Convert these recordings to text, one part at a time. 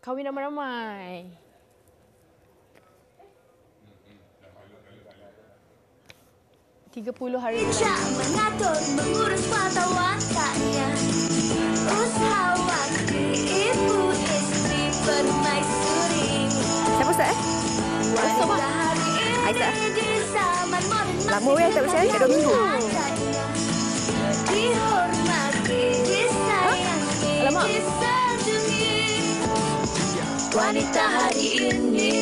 Kahwin ramai-ramai. $30 Bijak mengatur, mengurus mata wataknya. Usahawan, ibu istri, permaisuri. Siapa Ustaz? Wanita hari Aisyah. ini di zaman moden Lama weh tak Ustaz? Dah 2 minggu. dihormati, disayangi, disanjungi. Wanita hari ini.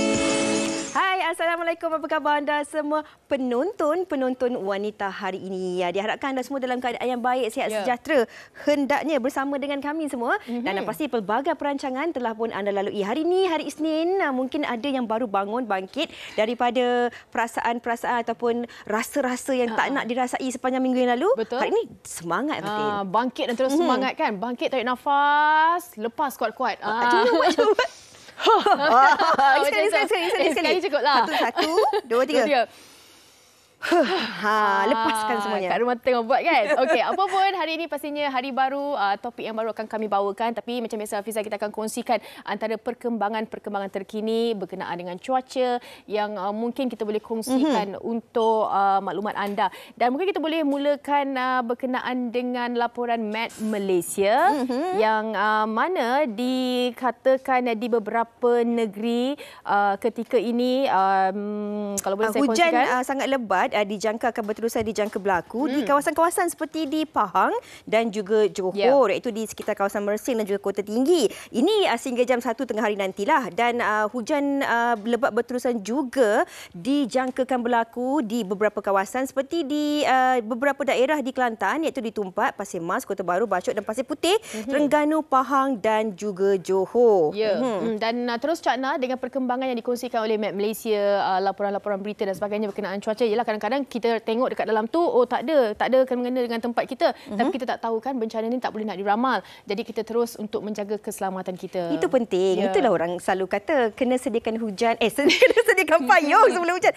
Hai, Assalamualaikum. Apa khabar anda semua penonton wanita hari ini? Ya, diharapkan anda semua dalam keadaan yang baik, sihat sejahtera. Hendaknya bersama dengan kami semua. Dan pasti pelbagai perancangan telah pun anda lalui. Hari ini, hari Isnin, mungkin ada yang baru bangun, bangkit daripada perasaan-perasaan ataupun rasa-rasa yang tak nak dirasai sepanjang minggu yang lalu. Betul. Hari ini semangat, Fatin. Bangkit dan terus semangat kan. Bangkit, tarik nafas, lepas kuat-kuat. Cuba. Sekali cukuplah. Satu, dua, tiga. Lepaskan semuanya. Kat rumah tengah buat kan. Okey, apa pun hari ini pastinya hari baru, topik yang baru akan kami bawakan. Tapi macam biasa Hafiza, kita akan kongsikan antara perkembangan terkini berkenaan dengan cuaca yang mungkin kita boleh kongsikan untuk maklumat anda. Dan mungkin kita boleh mulakan berkenaan dengan laporan Met Malaysia yang mana dikatakan di beberapa negeri ketika ini kalau boleh saya hujan kongsikan, sangat lebat dijangka akan berterusan dijangka berlaku di kawasan-kawasan seperti di Pahang dan juga Johor, iaitu di sekitar kawasan Mersing dan juga Kota Tinggi. Ini sehingga jam 1 tengah hari nantilah, dan hujan lebat berterusan juga dijangkakan berlaku di beberapa kawasan seperti di beberapa daerah di Kelantan, iaitu di Tumpat, Pasir Mas, Kota Baru, Bachok dan Pasir Putih, Terengganu, Pahang dan juga Johor. Dan terus Cak Na dengan perkembangan yang dikongsikan oleh Met Malaysia, laporan-laporan berita dan sebagainya berkenaan cuaca. Ialah kadang-kadang kita tengok dekat dalam tu, tak ada kena dengan tempat kita. Tapi kita tak tahu kan bencana ni tak boleh nak diramal. Jadi kita terus untuk menjaga keselamatan kita. Itu penting. Itulah orang selalu kata kena sediakan hujan, kena sediakan payung sebelum hujan.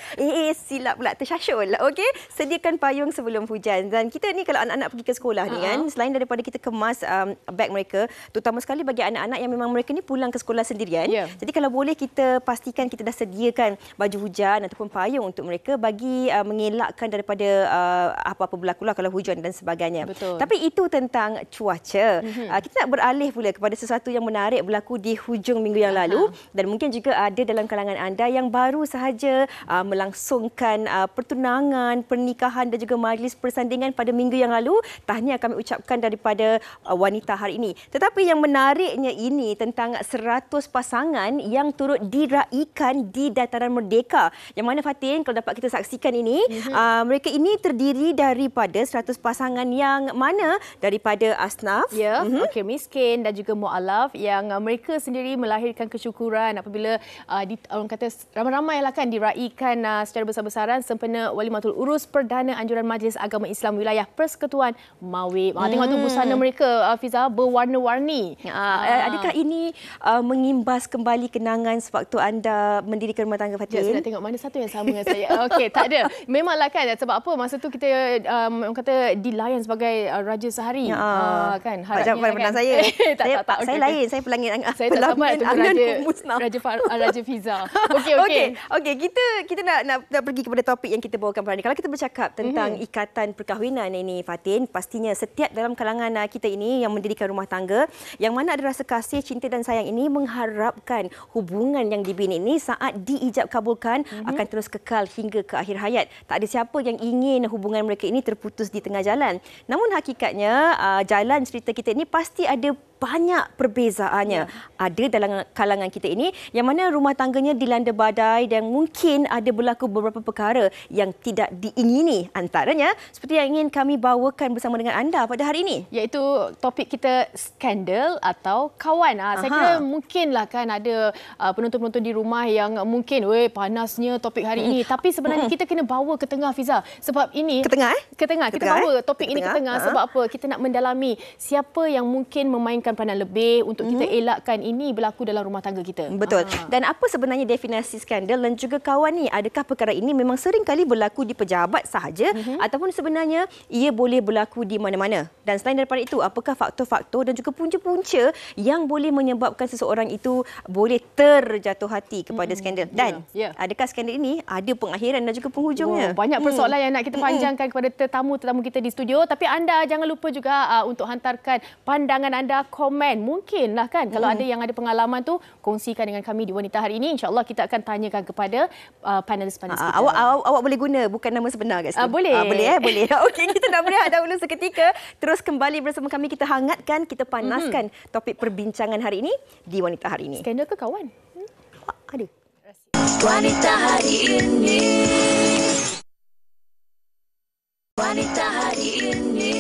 Silap pula, tersyasyul. Okey, sediakan payung sebelum hujan. Dan kita ni kalau anak-anak pergi ke sekolah ni kan, selain daripada kita kemas beg mereka, terutama sekali bagi anak-anak yang memang mereka ni pulang ke sekolah sendirian. Jadi kalau boleh kita pastikan kita dah sediakan baju hujan ataupun payung untuk mereka bagi mengelakkan daripada apa-apa berlakulah kalau hujan dan sebagainya. Betul. Tapi itu tentang cuaca. Kita nak beralih pula kepada sesuatu yang menarik berlaku di hujung minggu yang lalu, dan mungkin juga ada dalam kalangan anda yang baru sahaja melangsungkan pertunangan, pernikahan dan juga majlis persandingan pada minggu yang lalu. Tahniah kami ucapkan daripada wanita hari ini. Tetapi yang menariknya ini tentang 100 pasangan yang turut diraikan di Dataran Merdeka. Yang mana Fatin, kalau dapat kita saksikan ini, mereka ini terdiri daripada 100 pasangan yang mana daripada asnaf, fakir miskin dan juga mualaf, yang mereka sendiri melahirkan kesyukuran apabila orang kata ramai-ramai lah kan diraikan secara besar-besaran sempena Walimatul Urus Perdana Anjuran Majlis Agama Islam Wilayah Persekutuan Mawib. Tengok tu busana mereka, Fiza, berwarna-warni. Adakah ini mengimbas kembali kenangan sewaktu anda mendirikan rumah tangga, Fatin? Saya nak tengok mana satu yang sama dengan saya. Okey, tak ada. Memanglah kan, sebab apa masa tu kita orang kata dilayan sebagai raja sehari. Kan, harapnya kan. Saya. tak. Saya lain, saya pelanggan saya tak sabar Raja Fiza. Okey, kita nak pergi kepada topik yang kita bawakan pada ini. Kalau kita bercakap tentang ikatan perkahwinan ini, Fatin, pastinya setiap dalam kalangan kita ini yang mendirikan rumah tangga, yang mana ada rasa kasih, cinta dan sayang ini, mengharapkan hubungan yang dibina ini saat diijab kabulkan akan terus kekal hingga ke akhir hayat. Tak ada siapa yang ingin hubungan mereka ini terputus di tengah jalan. Namun hakikatnya jalan cerita kita ini pasti ada banyak perbezaannya. Ada dalam kalangan kita ini yang mana rumah tangganya dilanda badai dan mungkin ada berlaku beberapa perkara yang tidak diingini. Antaranya seperti yang ingin kami bawakan bersama dengan anda pada hari ini, iaitu topik kita skandal atau kawan. Saya kira mungkinlah kan ada penonton-penonton di rumah yang mungkin panasnya topik hari ini, tapi sebenarnya kita kena bawa ke tengah, Fiza. Sebab ini ke tengah. Kita bawa topik ini ke tengah sebab apa? Kita nak mendalami siapa yang mungkin memainkan memberikan peranan lebih untuk kita elakkan ini berlaku dalam rumah tangga kita. Betul. Dan apa sebenarnya definisi skandal dan juga kawan ni? Adakah perkara ini memang sering kali berlaku di pejabat sahaja ataupun sebenarnya ia boleh berlaku di mana-mana? Dan selain daripada itu, apakah faktor-faktor dan juga punca-punca yang boleh menyebabkan seseorang itu boleh terjatuh hati kepada skandal? Dan adakah skandal ini ada pengakhiran dan juga penghujungnya? Banyak persoalan yang nak kita panjangkan kepada tetamu-tetamu kita di studio. Tapi anda jangan lupa juga untuk hantarkan pandangan anda, komen. Mungkinlah kan kalau ada yang ada pengalaman tu, kongsikan dengan kami di Wanita Hari ini. InsyaAllah kita akan tanyakan kepada panelis-panelis kita. Awak boleh guna bukan nama sebenar kat situ? Boleh. Boleh. Okey, kita nak berehat dahulu seketika. Terus kembali bersama kami, kita hangatkan, kita panaskan topik perbincangan hari ini di Wanita Hari ini. Skandal ke kawan? Ada. Wanita Hari ini. Wanita Hari ini.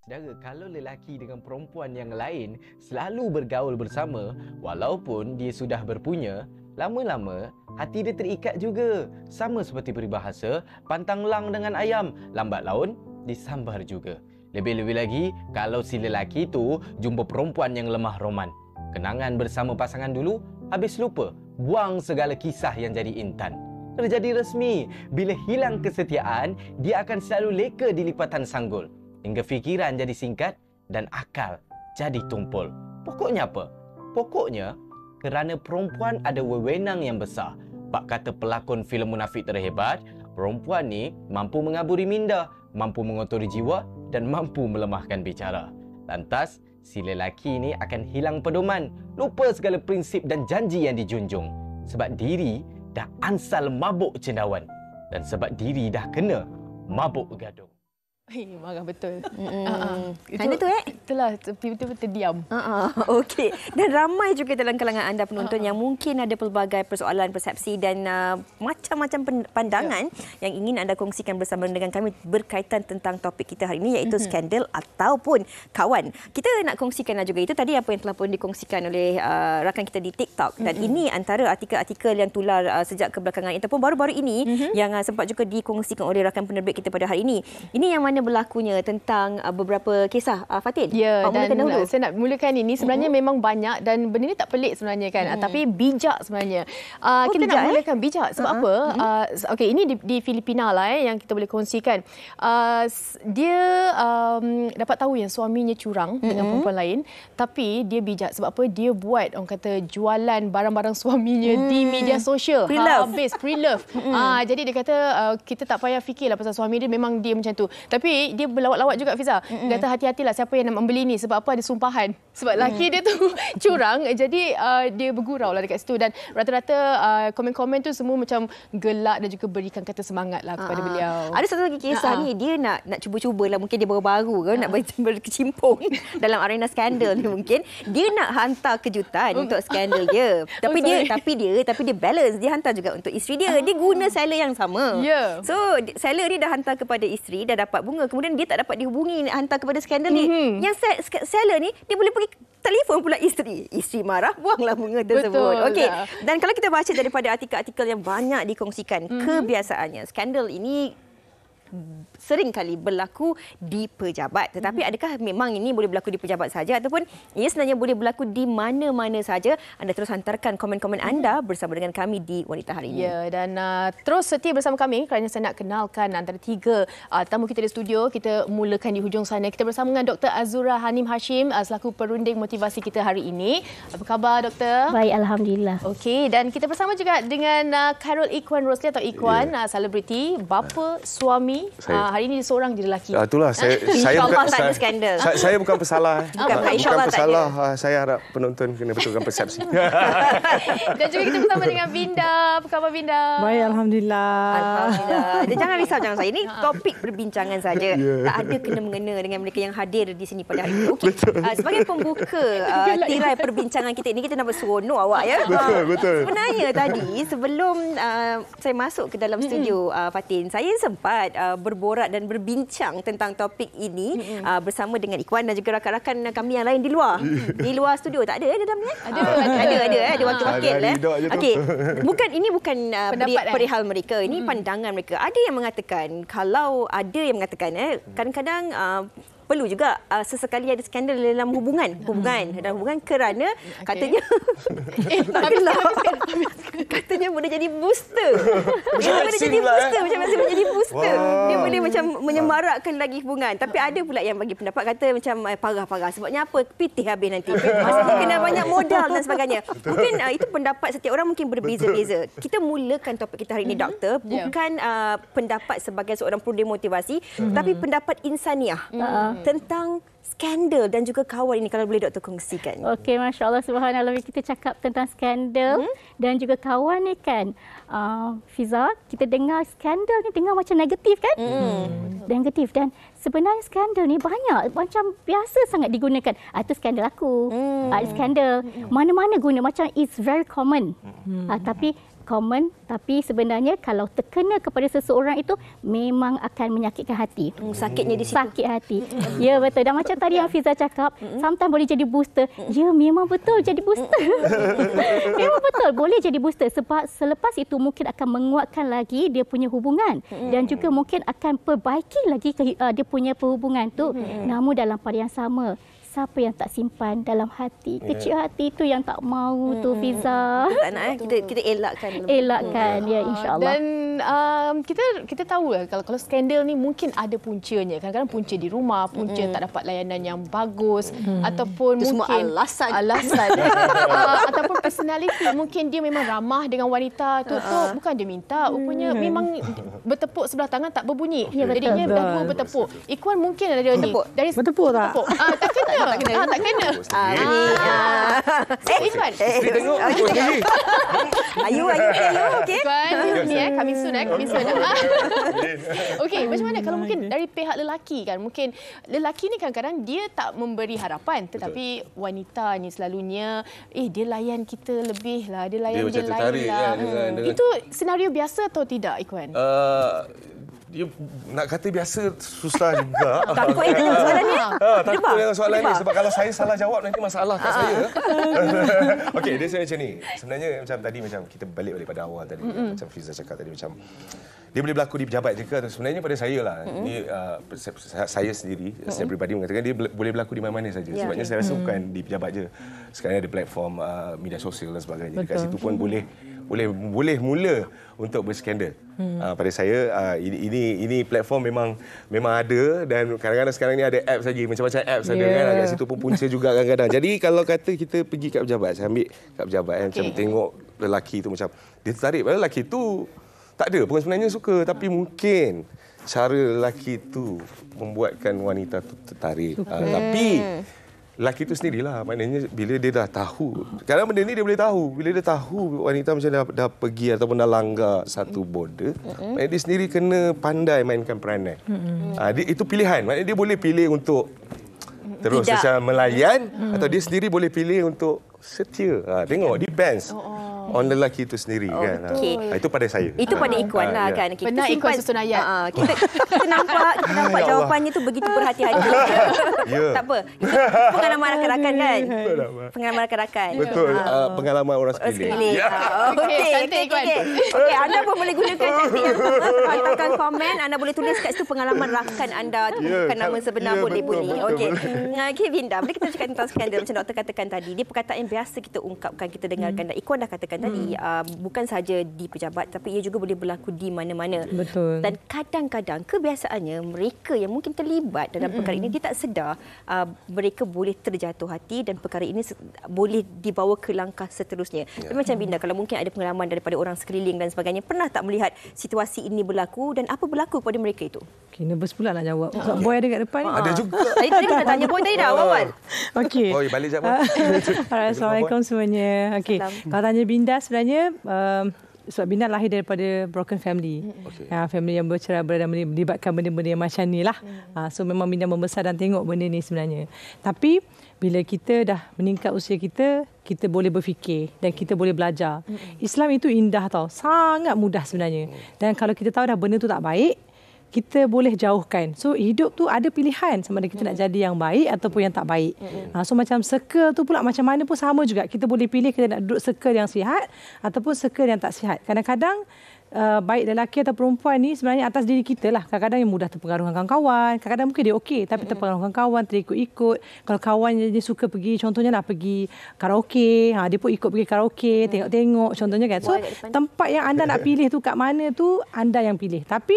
Saudara, kalau lelaki dengan perempuan yang lain selalu bergaul bersama, walaupun dia sudah berpunya, lama-lama hati dia terikat juga. Sama seperti peribahasa, pantang lang dengan ayam, lambat laun disambar juga. Lebih-lebih lagi, kalau si lelaki tu jumpa perempuan yang lemah roman. Kenangan bersama pasangan dulu, habis lupa, buang segala kisah yang jadi intan. Terjadi resmi, bila hilang kesetiaan, dia akan selalu leka di lipatan sanggul. Hingga fikiran jadi singkat dan akal jadi tumpul. Pokoknya apa? Pokoknya kerana perempuan ada wewenang yang besar. Bak kata pelakon filem munafik terhebat, perempuan ni mampu mengaburi minda, mampu mengotori jiwa dan mampu melemahkan bicara. Lantas, si lelaki ni akan hilang pedoman, lupa segala prinsip dan janji yang dijunjung. Sebab diri dah ansal mabuk cendawan dan sebab diri dah kena mabuk gaduh. Marah betul. Anda tu Itulah, betul-betul terdiam. Okey. Dan ramai juga dalam kalangan anda penonton yang mungkin ada pelbagai persoalan, persepsi dan macam-macam pandangan yang ingin anda kongsikan bersama dengan kami berkaitan tentang topik kita hari ini, iaitu skandal ataupun kawan. Kita nak kongsikan juga itu tadi apa yang telah pun dikongsikan oleh rakan kita di TikTok. Dan ini antara artikel-artikel yang tular sejak kebelakangan ataupun baru-baru ini yang sempat juga dikongsikan oleh rakan penerbit kita pada hari ini. Ini yang mana berlakunya tentang beberapa kisah, Fatin. Ya, dan saya nak mulakan ini sebenarnya memang banyak dan benda ni tak pelik sebenarnya kan, tapi bijak sebenarnya. Kita bijak, nak mulakan bijak sebab apa? Okey, ini di Filipina lah yang kita boleh kongsikan. Dia dapat tahu yang suaminya curang dengan perempuan lain, tapi dia bijak sebab apa? Dia buat orang kata jualan barang-barang suaminya di media sosial. Habis pre-love. Jadi dia kata kita tak payah fikirlah pasal suami dia, memang dia macam tu. Tapi dia berlawak-lawak juga, Fiza. Dia kata hati-hatilah siapa yang nak membeli ni. Sebab apa? Ada sumpahan. Sebab laki dia tu curang. Jadi dia bergurau lah dekat situ. Dan rata-rata komen-komen tu semua macam gelak dan juga berikan kata semangat lah kepada beliau. Ada satu lagi kisah ni. Dia nak cuba-cuba lah. Mungkin dia baru-baru nak berkecimpung dalam arena skandal ni mungkin. Dia nak hantar kejutan untuk skandal dia. Tapi dia balance. Dia hantar juga untuk isteri dia. Dia guna seller yang sama. So seller ni dah hantar kepada isteri, dah dapat bunga. Kemudian dia tak dapat dihubungi, hantar kepada skandal ni. Yang seller ni, dia boleh pergi telefon pula isteri. Isteri marah, buanglah bunga tersebut. Okey. Dan kalau kita baca daripada artikel-artikel yang banyak dikongsikan, kebiasaannya skandal ini sering kali berlaku di pejabat. Tetapi adakah memang ini boleh berlaku di pejabat saja ataupun ia sebenarnya boleh berlaku di mana-mana saja? Anda terus hantarkan komen-komen anda bersama dengan kami di Wanita Hari ini. Ya, dan terus setia bersama kami kerana saya nak kenalkan antara tiga tamu kita di studio. Kita mulakan di hujung sana. Kita bersama dengan Dr. Azura Hanim Hashim selaku perunding motivasi kita hari ini. Apa khabar, Doktor? Baik, Alhamdulillah. Okey, dan kita bersama juga dengan Khairul Ikhwan Rosli atau Ikhwan, selebriti, bapa, suami. Hari ini seorang je lelaki. Itulah saya InsyaAllah tak ada skandal. Saya bukan pesalah. InsyaAllah tak pesalah. Saya harap penonton kena betulkan persepsi. Dan juga kita bersama dengan Binda. Apa khabar, Binda? Baik, Alhamdulillah. Dia jangan risau, jangan saya. Ini topik perbincangan saja. Tak ada kena-mengena dengan mereka yang hadir di sini pada hari ini. Okay. Sebagai pembuka tirai perbincangan kita ini, kita nak berseronok awak ya. Betul. Sebenarnya tadi sebelum saya masuk ke dalam studio, Fatin, saya sempat berborak dan berbincang tentang topik ini bersama dengan Ikhwan dan juga rakan-rakan kami yang lain di luar. Di luar studio. Tak ada dalam ni? Ada wakil-wakil. Okey. Ini bukan perihal mereka. Ini pandangan mereka. Ada yang mengatakan, kalau ada yang mengatakan kadang-kadang perlu juga sesekali ada skandal dalam hubungan kerana katanya katanya boleh jadi booster. Dia boleh jadi booster macam vaksin boleh jadi booster. Dia boleh macam menyemarakkan lagi hubungan. Tapi ada pula yang bagi pendapat kata macam parah-parah. Sebabnya apa? Pitih habis nanti. Maksudnya kena banyak modal dan sebagainya. Mungkin itu pendapat setiap orang mungkin berbeza-beza. Kita mulakan topik kita hari ini, Doktor, bukan pendapat sebagai seorang penulis motivasi, tapi pendapat insaniah tentang skandal dan juga kawan ini, kalau boleh Doktor kongsikan. Okey, Masya Allah, subhanallah, kita cakap tentang skandal dan juga kawan ni kan. Fiza, kita dengar skandal ni dengar macam negatif kan? Negatif, dan sebenarnya skandal ni banyak, macam biasa sangat digunakan. Itu skandal aku. Skandal. Mana-mana guna, macam it's very common. Tapi sebenarnya kalau terkena kepada seseorang itu memang akan menyakitkan hati. Sakitnya di situ. Sakit hati. Ya, betul. Dan macam tadi yang Fiza cakap, sometimes boleh jadi booster. Ya, memang betul jadi booster. Memang betul boleh jadi booster sebab selepas itu mungkin akan menguatkan lagi dia punya hubungan dan juga mungkin akan perbaiki lagi dia punya perhubungan tu. Namun dalam pada yang sama, siapa yang tak simpan dalam hati? Kecil hati itu yang tak mahu tu, Fiza. Tak nak kita elakkan. Elakkan, ya, insya-Allah. Dan kita tahu lah kalau skandal ni mungkin ada puncanya. Kadang-kadang punca di rumah, punca tak dapat layanan yang bagus ataupun itu mungkin semua alasan ataupun personality. Mungkin dia memang ramah dengan wanita tu bukan dia minta, rupanya memang bertepuk sebelah tangan tak berbunyi. Ya, betul. Jadinya dah bertepuk. Ikhwan mungkin ada ni dari bertepuk tak? Tak kena. Tak kena. Ikhwan. Tengok. Ayu, okey. Ikhwan, ni coming soon. Okey, macam mana kalau mungkin dari pihak lelaki kan? Mungkin lelaki ni kadang-kadang dia tak memberi harapan, tetapi wanita ni selalunya dia layan kita lebih lah, dia layan dia lain lah. Itu senario biasa atau tidak, Ikhwan? Dia nak kata biasa susah juga. Takut dengan soalan ni. Takut dengan soalan ni sebab kalau saya salah jawab nanti masalah kat saya. Okey, dia sebenarnya macam ni. Sebenarnya macam tadi macam kita balik pada awal tadi macam Fiza cakap tadi macam dia boleh berlaku di pejabat je ke? Sebenarnya pada saya lah. Ini saya sendiri secara peribadi mengatakan dia boleh berlaku di mana-mana saja. Sebabnya saya rasa bukan di pejabat je. Sekarang ada platform media sosial dan sebagainya. Dekat situ pun boleh mula untuk berskandal. Pada saya ini platform memang ada dan kadang-kadang sekarang ni ada apps lagi, macam-macam apps ada kan, kat situ pun punca juga kadang-kadang. Jadi kalau kata kita pergi kat pejabat, saya ambil kat pejabat macam tengok lelaki tu macam dia tertarik, padahal lelaki tu tak ada pun sebenarnya suka, tapi mungkin cara lelaki tu membuatkan wanita tu tertarik. Tapi lelaki tu sendirilah, maknanya bila dia dah tahu, kadang benda ni dia boleh tahu, bila dia tahu wanita macam dah pergi ataupun dah langgar satu border, maknanya dia sendiri kena pandai mainkan peranan. Itu pilihan, maknanya dia boleh pilih untuk terus macam melayan atau dia sendiri boleh pilih untuk setia. Tengok, depends on lelaki itu sendiri kan. Itu pada saya. Itu pada Ikhwan lah kan. Pernah Ikhwan susun ayat. Kita nampak jawapannya tu begitu berhati-hati. Tak apa. Itu pengalaman rakan-rakan kan? Pengalaman rakan-rakan. Betul. Pengalaman orang sekeliling. Okey, anda pun boleh gunakan cantik. Hantarkan komen, anda boleh tulis kat situ pengalaman rakan anda tu, bukan nama sebenar boleh. Okey. Okey, Vinda, bila kita cakap tentang skandal macam doktor katakan tadi, dia perkataan yang biasa kita ungkapkan, kita dengarkan. Dan Ikhwan dah katakan tadi, bukan sahaja di pejabat tapi ia juga boleh berlaku di mana-mana. Betul. Dan kadang-kadang kebiasaannya mereka yang mungkin terlibat dalam perkara ini dia tak sedar mereka boleh terjatuh hati dan perkara ini boleh dibawa ke langkah seterusnya. Macam Binda, kalau mungkin ada pengalaman daripada orang sekeliling dan sebagainya, pernah tak melihat situasi ini berlaku dan apa berlaku kepada mereka itu? Okay, nervous pula nak jawab. Sebab boy ada kat depan ni. Ada juga. Tadi kita tanya boy tadi dah awal. Okey. Oh, balik jap. Assalamualaikum semuanya. Okey. Kalau tanya Binda sebenarnya sebab Binda lahir daripada broken family. Family yang bercerai-berai dan melibatkan benda-benda yang macam ni lah. So memang Binda membesar dan tengok benda ni sebenarnya. Tapi bila kita dah meningkat usia kita, kita boleh berfikir dan kita boleh belajar. Islam itu indah tau. Sangat mudah sebenarnya. Dan kalau kita tahu dah benda tu tak baik, kita boleh jauhkan. So hidup tu ada pilihan sama ada kita nak jadi yang baik ataupun yang tak baik. So macam circle tu pula macam mana pun sama juga. Kita boleh pilih kita nak duduk circle yang sihat ataupun circle yang tak sihat. Kadang-kadang baik lelaki atau perempuan ni sebenarnya atas diri kita lah. Kadang-kadang yang mudah terpengaruh dengan kawan. Kadang-kadang mungkin dia okey tapi terpengaruh dengan kawan, terikut-ikut. Kalau kawan dia suka pergi, contohnya lah pergi karaoke, dia pun ikut pergi karaoke, tengok-tengok contohnya kan. So tempat yang anda nak pilih tu kat mana tu anda yang pilih. Tapi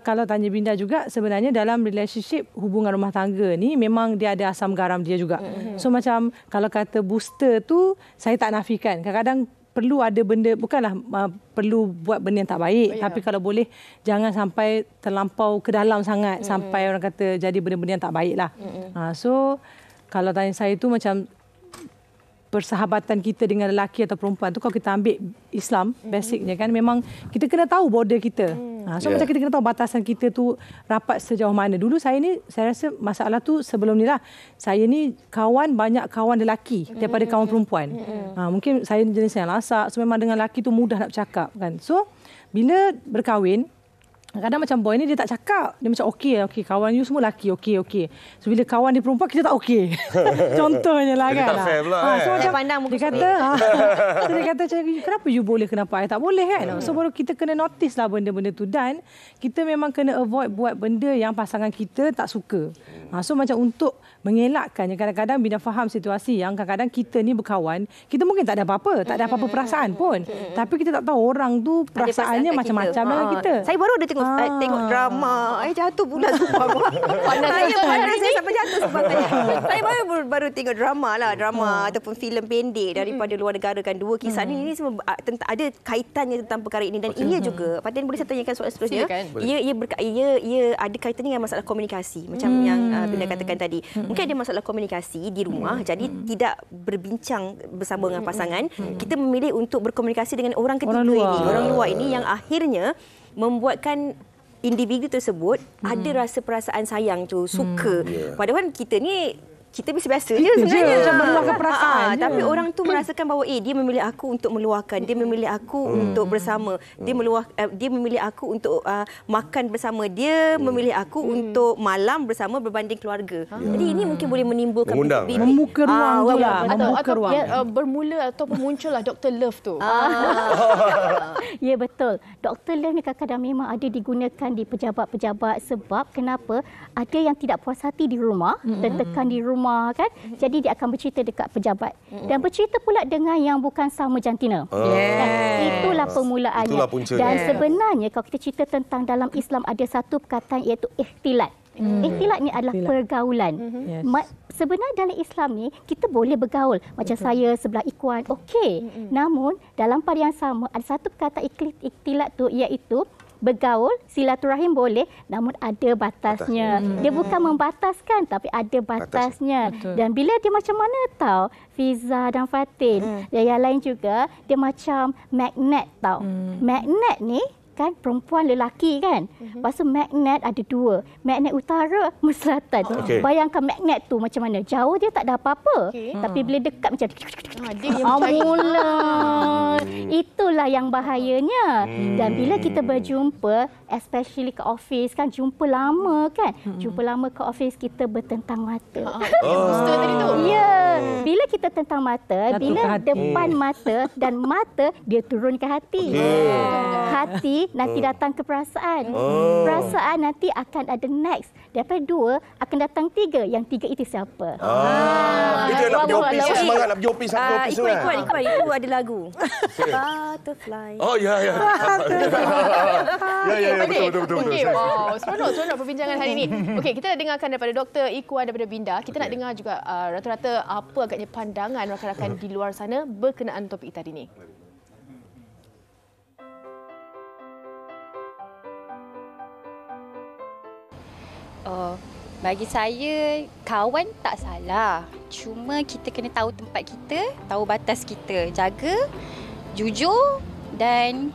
kalau tanya Binda juga, sebenarnya dalam relationship hubungan rumah tangga ni memang dia ada asam garam dia juga. So macam kalau kata booster tu saya tak nafikan. Kadang-kadang perlu ada benda, bukanlah perlu buat benda yang tak baik, tapi kalau boleh jangan sampai terlampau ke dalam sangat sampai orang kata jadi benda-benda yang tak baik lah. So kalau tanya saya tu macam persahabatan kita dengan lelaki atau perempuan tu, kalau kita ambil Islam basicnya kan, memang kita kena tahu border kita. So macam kita kena tahu batasan kita tu rapat sejauh mana. Dulu saya rasa masalah tu sebelum ni lah. Saya ni banyak kawan lelaki daripada kawan perempuan. Mungkin saya jenis yang lasak. So memang dengan lelaki tu mudah nak bercakap kan. So bila berkahwin, kadang macam boy ni dia tak cakap. Dia macam okey, kawan you semua lelaki, okey. So bila kawan dia perempuan, kita tak okey. Contohnya lah kan. Dia tak fair pula. So macam dia kata, dia kata kenapa you boleh, kenapa I tak boleh kan. So baru kita kena notice lah benda-benda tu. Dan kita memang kena avoid buat benda yang pasangan kita tak suka. So macam untuk mengelakkannya, kadang-kadang Binda faham situasi yang kadang-kadang kita ni berkawan, kita mungkin tak ada apa-apa, tak ada apa-apa perasaan pun. Tapi kita tak tahu orang tu perasaannya macam-macam dengan kita. Saya baru ada tengok drama. Jatuh pula sumpah. Saya sampai jatuh sebab saya baru tengok drama ataupun filem pendek daripada luar negara kan. Dua kisah ni semua ada kaitannya tentang perkara ini. Dan ia juga, Fatin boleh saya tanyakan soalan seterusnya. Ia ada kaitannya dengan masalah komunikasi. Macam yang Binda katakan tadi. Mungkin ada masalah komunikasi di rumah, jadi tidak berbincang bersama dengan pasangan. Kita memilih untuk berkomunikasi dengan orang ketiga orang luar ini yang akhirnya membuatkan individu tersebut ada rasa perasaan sayang tu, suka. Padahal kita ni biasa-biasa je sebenarnya. Macam meluahkan perasaan. Tapi orang tu merasakan bahawa dia memilih aku untuk meluahkan, dia memilih aku untuk bersama, dia memilih aku untuk makan bersama, dia memilih aku untuk malam bersama berbanding keluarga. Jadi ini mungkin boleh menimbulkan membuka ruang tu lah. Membuka ruang. Bermula ataupun muncullah Dr. Love tu. Ya, betul. Dr. Love ni kadang-kadang memang ada digunakan di pejabat-pejabat. Sebab kenapa? Ada yang tidak puas hati di rumah, tertekan di rumah kan. Jadi dia akan bercerita dekat pejabat. Dan bercerita pula dengan yang bukan sama jantina. Itulah permulaannya. Itulah puncanya. Dan sebenarnya kalau kita cerita tentang dalam Islam ada satu perkataan iaitu ikhtilat. Ikhtilat ni adalah pergaulan. Sebenarnya dalam Islam ni kita boleh bergaul. Macam saya sebelah Ikhwan, okey. Namun dalam pada yang sama ada satu perkataan ikhtilat tu iaitu bergaul, silaturahim boleh, namun ada batasnya. Dia bukan membataskan, tapi ada batasnya. Dan bila dia macam mana tahu, Fiza dan Fatin, dan yang lain juga, dia macam magnet tahu. Magnet ni kan perempuan lelaki kan. Lepas tu magnet ada dua. Magnet utara, selatan. Bayangkan magnet tu macam mana. Jauh dia tak ada apa-apa. Tapi bila dekat macam dia mula. Itulah yang bahayanya. Dan bila kita berjumpa, especially ke office kan, jumpa lama kan. Jumpa lama ke office kita bertentang mata. Ya. Bila kita tentang mata, bila depan mata dan mata dia turun ke hati. Hati nanti datang ke perasaan. Perasaan nanti akan ada next. Daripada 2 akan datang 3. Yang 3 itu siapa? Itu nak pergi office, semangat nak pergi office satu office tu kan. Itu ada lagu. Butterfly. Oh ya. Betul. Okey, wow, seronok perbincangan hari ini. Okey, kita dengarkan daripada Dr. Ikhwan daripada Binda. Kita nak dengar juga rata-rata apa agaknya pandangan rakan-rakan di luar sana berkenaan topik tadi ni. Bagi saya, kawan tak salah. Cuma kita kena tahu tempat kita, tahu batas kita. Jaga, jujur dan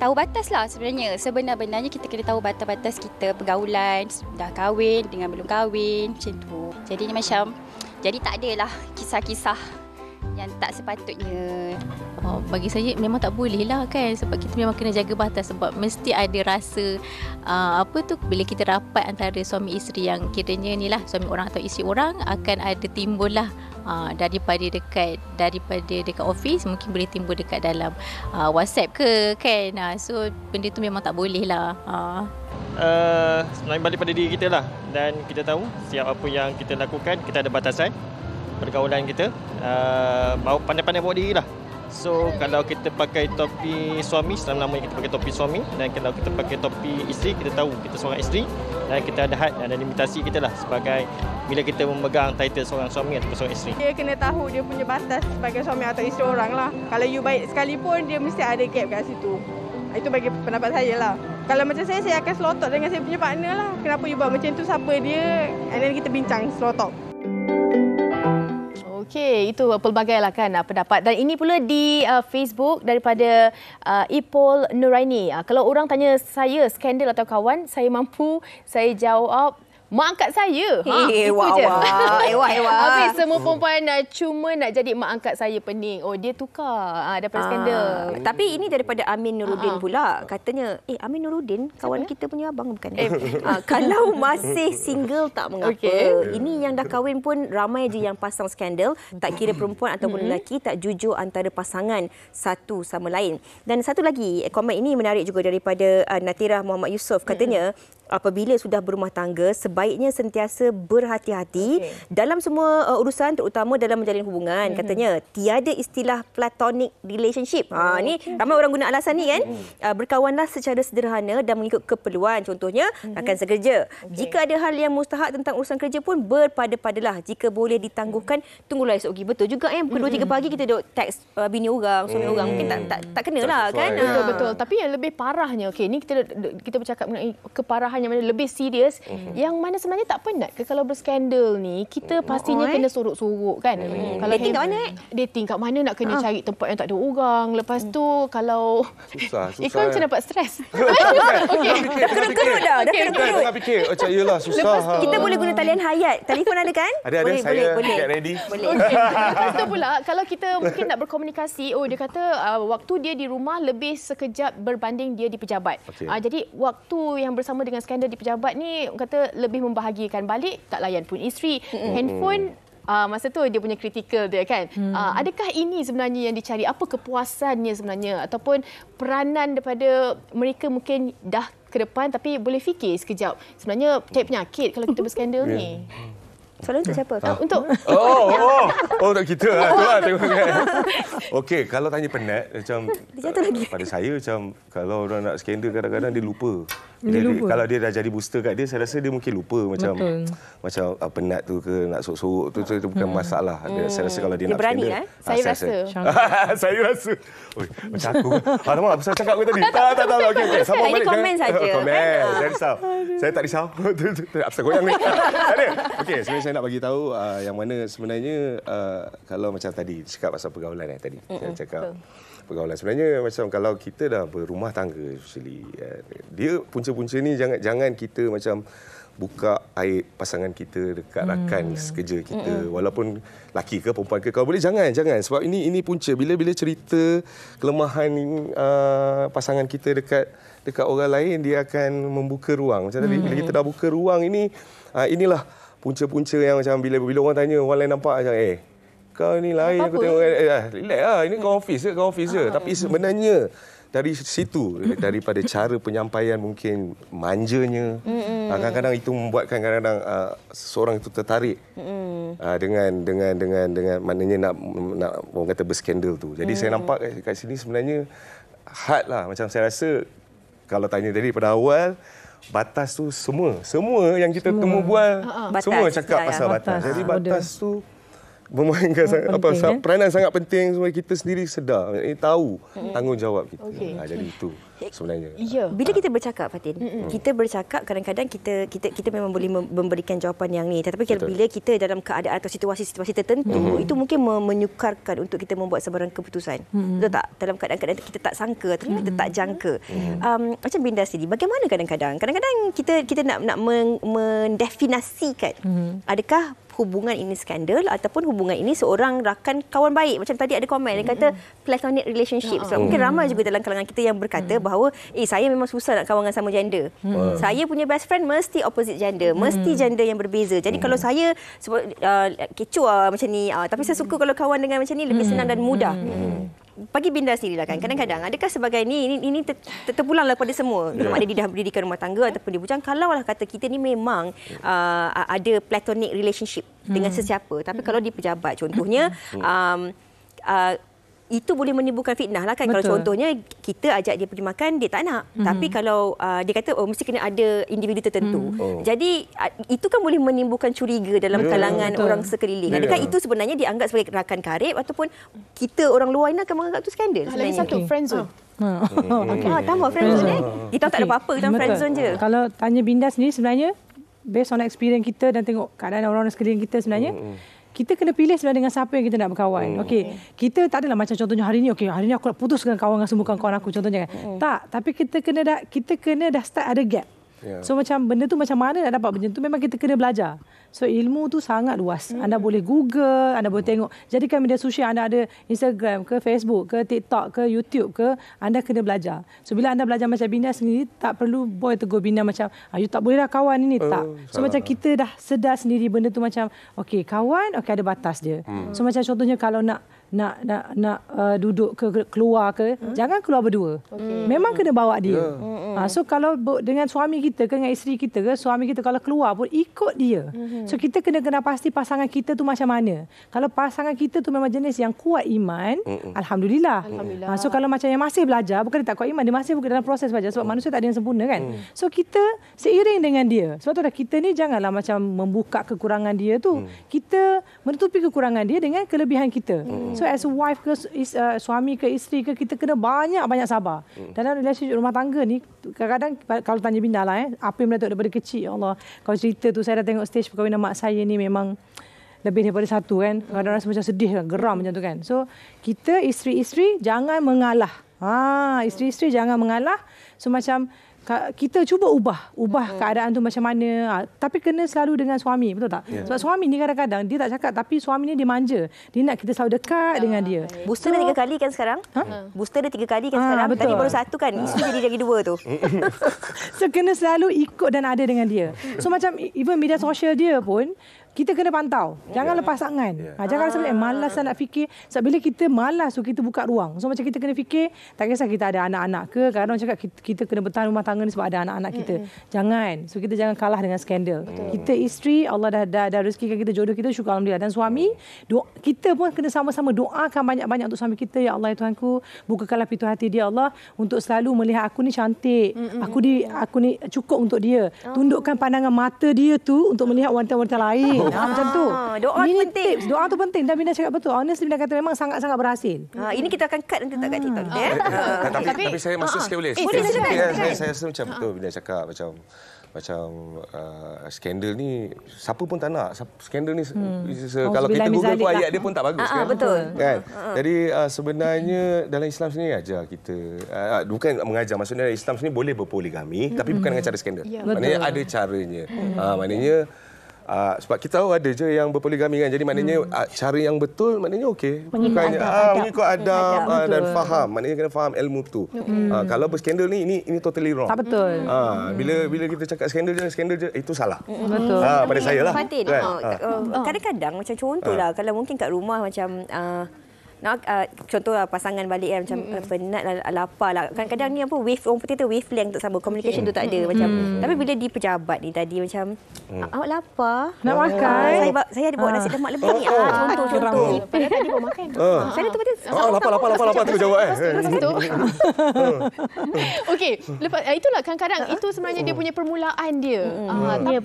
tahu batas lah sebenarnya. Sebenar-benarnya kita kena tahu batas-batas kita. Pergaulan, dah kahwin dengan belum kahwin, macam tu. Jadi tak adalah kisah-kisah yang tak sepatutnya. Bagi saya memang tak boleh lah kan, sebab kita memang kena jaga batas, sebab mesti ada rasa bila kita rapat antara suami isteri yang kiranya ni lah suami orang atau isteri orang, akan ada timbul lah daripada dekat office, mungkin boleh timbul dekat dalam WhatsApp ke kan. So benda tu memang tak boleh lah. Sebenarnya balik pada diri kita lah, dan kita tahu setiap apa yang kita lakukan kita ada batasan pergaulan kita, pandai-pandai bawa diri lah. So kalau kita pakai topi suami, selama-lamanya kita pakai topi suami, dan kalau kita pakai topi isteri, kita tahu kita seorang isteri dan kita ada had dan limitasi kita lah sebagai bila kita memegang title seorang suami atau seorang isteri. Dia kena tahu dia punya batas sebagai suami atau isteri orang lah. Kalau you baik sekalipun, dia mesti ada gap kat situ. Itu bagi pendapat saya lah. Kalau macam saya akan slow talk dengan saya punya partner lah. Kenapa you buat macam tu, siapa dia, and then kita bincang slow talk. Okey, itu pelbagai lah kan pendapat. Dan ini pula di Facebook daripada Ipol Nuraini. Kalau orang tanya saya skandal atau kawan, saya jawab mak angkat saya. Itu je. Ewa. Habis semua perempuan cuma nak jadi mak angkat saya, pening. Oh, dia tukar daripada skandal. Tapi ini daripada Amin Nurudin pula. Katanya, Amin Nurudin kawan kita punya abang bukan? Kalau masih single tak mengapa. Ini yang dah kahwin pun ramai je yang pasang skandal. Tak kira perempuan ataupun lelaki, tak jujur antara pasangan satu sama lain. Dan satu lagi, komen ini menarik juga daripada Natirah Muhammad Yusof. Katanya, apabila sudah berumah tangga, sebaiknya sentiasa berhati-hati dalam semua urusan, terutama dalam menjalin hubungan. Katanya, tiada istilah platonic relationship. Ni ramai orang guna alasan ni kan. Berkawanlah secara sederhana dan mengikut keperluan. Contohnya, rakan sekerja. Jika ada hal yang mustahak tentang urusan kerja pun, berpada-padalah. Jika boleh ditangguhkan, tunggulah esok pagi. Betul juga pukul 2-3 pagi kita duk teks bini orang, suami orang. Mungkin tak kenalah kan. Betul. Tapi yang lebih parahnya, ni kita bercakap mengenai keparahan yang mana lebih serius, yang mana sebenarnya tak penat ke kalau berskandal ni, kita pastinya kena sorok-sorok kan. Kalau dating kat mana? Dating kat mana nak kena cari tempat yang tak ada orang. Lepas tu kalau susah. Ikon macam dapat stres. Okey. Dah kerut-kerut dah. Tengah fikir, macam yelah susah. Kita boleh guna talian hayat. Telefon ada kan? Ada. Saya get ready. Boleh. Lepas tu pula, kalau kita mungkin nak berkomunikasi, dia kata waktu dia di rumah lebih sekejap berbanding dia di pejabat. Jadi waktu yang bersama dengan skandal di pejabat ni kata lebih membahagiakan, balik tak layan pun isteri, handphone masa tu dia punya kritikal dia kan. Adakah ini sebenarnya yang dicari? Apa kepuasannya sebenarnya, ataupun peranan daripada mereka mungkin dah ke depan tapi boleh fikir sekejap, sebenarnya cari penyakit kalau kita berskandal ni. Soalan untuk siapa? Untuk untuk kita lah. Itulah tengok kan. Okey, kalau tanya penat, macam pada saya, macam kalau orang nak skandal kadang-kadang dia lupa. Kalau dia dah jadi booster kat dia, saya rasa dia mungkin lupa macam penat tu ke, nak sorok-sorok tu bukan masalah. Saya rasa kalau dia nak berani skandal. Saya rasa. Saya rasa. Macam aku. Alamak, apa saya cakap aku tadi? Tak. Okey. Sabar balik. Ini komen saja. Komen. Saya risau. Saya tak risau. Apa goyang ni? Tak ada. Okey, sebenarnya saya nak bagi tahu yang mana sebenarnya kalau macam tadi cakap pasal pergaulan tadi. Saya cakap pergaulan sebenarnya macam kalau kita dah berumah tangga, actually dia punca-punca ni jangan kita macam buka aib pasangan kita dekat rakan sekerja kita, walaupun laki ke perempuan ke, kalau boleh jangan sebab ini punca bila cerita kelemahan pasangan kita dekat orang lain, dia akan membuka ruang macam tadi. Bila kita dah buka ruang ini, inilah punca-punca yang macam bila orang tanya, orang lain nampak macam kau ni lain, aku tengok relax lah, ini kawan office je. Tapi sebenarnya dari situ, daripada cara penyampaian mungkin manjanya, kadang-kadang itu membuatkan kadang-kadang seseorang itu tertarik dengan maknanya nak orang kata berskandal tu. Jadi saya nampak kat sini sebenarnya hard lah. Macam saya rasa kalau tanya tadi pada awal, batas tu semua yang kita temu bual, semua cakap pasal batas. Jadi batas tu memainkan peranan sangat penting supaya kita sendiri sedar, tahu tanggungjawab kita. Jadi itu sebenarnya. Bila kita bercakap, Fatin, kita bercakap kadang-kadang kita memang boleh memberikan jawapan yang ni. Tetapi bila kita dalam keadaan atau situasi-situasi tertentu, itu mungkin menyukarkan untuk kita membuat sebarang keputusan. Betul tak? Dalam keadaan kita tak sangka atau kita tak jangka. Macam Binda sendiri, bagaimana kadang-kadang kita nak mendefinisikan adakah hubungan ini skandal ataupun hubungan ini seorang rakan kawan baik. Macam tadi ada komen dia kata platonic relationship. Sebab mungkin ramai juga dalam kalangan kita yang berkata bahawa saya memang susah nak kawan dengan sama gender. Saya punya best friend mesti opposite gender, mesti gender yang berbeza. Jadi kalau saya kecoh macam ni, tapi saya suka kalau kawan dengan macam ni lebih senang dan mudah. Bagi Binda sendirilah kan, kadang-kadang adakah sebagai ini terpulanglah pada semua, sama ada di dah berdidikan rumah tangga ataupun di bujang, kalaulah kata kita ni memang ada platonic relationship dengan sesiapa, tapi kalau di pejabat contohnya itu boleh menimbulkan fitnah lah kan. Betul. Kalau contohnya kita ajak dia pergi makan, dia tak nak. Tapi kalau dia kata mesti kena ada individu tertentu. Jadi itu kan boleh menimbulkan curiga dalam kalangan orang sekeliling. Adakah itu sebenarnya dianggap sebagai rakan karib ataupun kita orang luar ini akan menganggap itu skandal? Lagi satu, friendzone. Tambah friendzone kita tak ada apa-apa dalam friendzone je. Kalau tanya Binda sendiri sebenarnya based on experience kita dan tengok keadaan orang-orang sekeliling kita sebenarnya, kita kena pilih sebenarnya dengan siapa yang kita nak berkawan. Okey, kita tak adalah macam contohnya hari ni aku nak putuskan kawan dengan semua kawan aku contohnya kan. Tak, tapi kita kena dah start ada gap. So macam benda tu macam mana nak dapat benda tu, memang kita kena belajar. So ilmu tu sangat luas. Anda boleh Google, anda boleh tengok. Jadikan media sosial anda ada Instagram ke Facebook ke TikTok ke YouTube ke, anda kena belajar. So bila anda belajar macam Binda sendiri, tak perlu boy tegur Binda macam you tak boleh dah kawan ini, tak. So macam kita dah sedar sendiri benda tu macam okey, kawan ada batas dia. So macam contohnya kalau nak duduk ke keluar ke, jangan keluar berdua. Memang kena bawa dia. So kalau dengan suami kita ke dengan isteri kita ke, suami kita kalau keluar pun ikut dia. So kita kena pasti pasangan kita tu macam mana. Kalau pasangan kita tu memang jenis yang kuat iman, alhamdulillah. So kalau macam yang masih belajar, bukan dia tak kuat iman, dia masih dalam proses belajar sebab manusia tak ada yang sempurna kan. So kita seiring dengan dia. Sebab tu dah kita ni janganlah macam membuka kekurangan dia tu. Kita menutupi kekurangan dia dengan kelebihan kita. So as a wife ke suami ke isteri ke, kita kena banyak sabar. Dalam relationship rumah tangga ni kadang-kadang kalau tanya Binda lah apa yang Binda tengok daripada kecil, ya Allah, kalau cerita tu saya dah tengok stage perkahwinan mak saya ni memang lebih daripada satu kan. Kadang-kadang rasa macam sedih kan, geram macam tu kan. So kita isteri-isteri jangan mengalah. Isteri-isteri jangan mengalah. So macam kita cuba ubah keadaan tu macam mana, tapi kena selalu dengan suami, betul tak? Sebab suami ni kadang-kadang dia tak cakap, tapi suami ni dia manja, dia nak kita selalu dekat dengan dia. Booster dia 3 kali kan sekarang? Booster dia 3 kali kan sekarang? Betul. Tadi baru 1 kan, isu jadi lagi 2 tu. So kena selalu ikut dan ada dengan dia. So macam even media sosial dia pun kita kena pantau. Jangan lepas tangan. Jangan rasa malas nak fikir. Sebab bila kita malas, so kita buka ruang. So macam kita kena fikir, tak kisah kita ada anak-anak ke. Kadang-kadang cakap kita kena bertahan rumah tangga ni sebab ada anak-anak kita. Jangan. So kita jangan kalah dengan skandal. Kita isteri, Allah dah rezekikan kita jodoh kita, syukur alhamdulillah. Dan suami, kita pun kena sama-sama doakan banyak-banyak untuk suami kita. Ya Allah, ya Tuhanku, bukakanlah pintu hati dia Allah untuk selalu melihat aku ni cantik. Aku ni cukup untuk dia. Tundukkan pandangan mata dia tu untuk melihat wanita-wanita lain. Macam tu. Doa tu penting. Tips. Doa tu penting. Dan Binda cakap betul. Honestly, Binda kata memang sangat-sangat berhasil. Ini kita akan cut nanti tak kat TikTok kita. Tapi saya masuk sikit boleh? Saya rasa macam betul Binda cakap macam skandal ni siapa pun tak nak. Skandal ni kalau kita Google pun ayat dia pun tak bagus kan. Betul. Kan? Jadi sebenarnya dalam Islam sendiri ajar kita bukan mengajar, maksudnya Islam sendiri boleh berpoligami tapi bukan dengan cara skandal. Maknanya ada caranya. Maknanya sebab kita tahu ada je yang berpoligami kan. Jadi maknanya cara yang betul maknanya okey. Mengikut adab dan faham. Maknanya kena faham ilmu tu. Kalau berskandal ni ini totally wrong. Tak betul. Bila kita cakap skandal je itu salah. Betul. Pada saya lah. Fatin, kadang-kadang macam contohlah kalau mungkin kat rumah macam contoh pasangan balik kan, macam penat lah, lapar lah. Kadang-kadang ni orang putih tu wavelength tak sama, communication tu tak ada macam. Tapi bila di pejabat ni tadi macam awak lapar nak makan, saya ada bawa nasi lemak lebih ni. Contoh padahal tadi bawa makan. Saya tu lapar tu jawab Okey, lepas itulah kadang-kadang itu sebenarnya dia punya permulaan dia. Ya,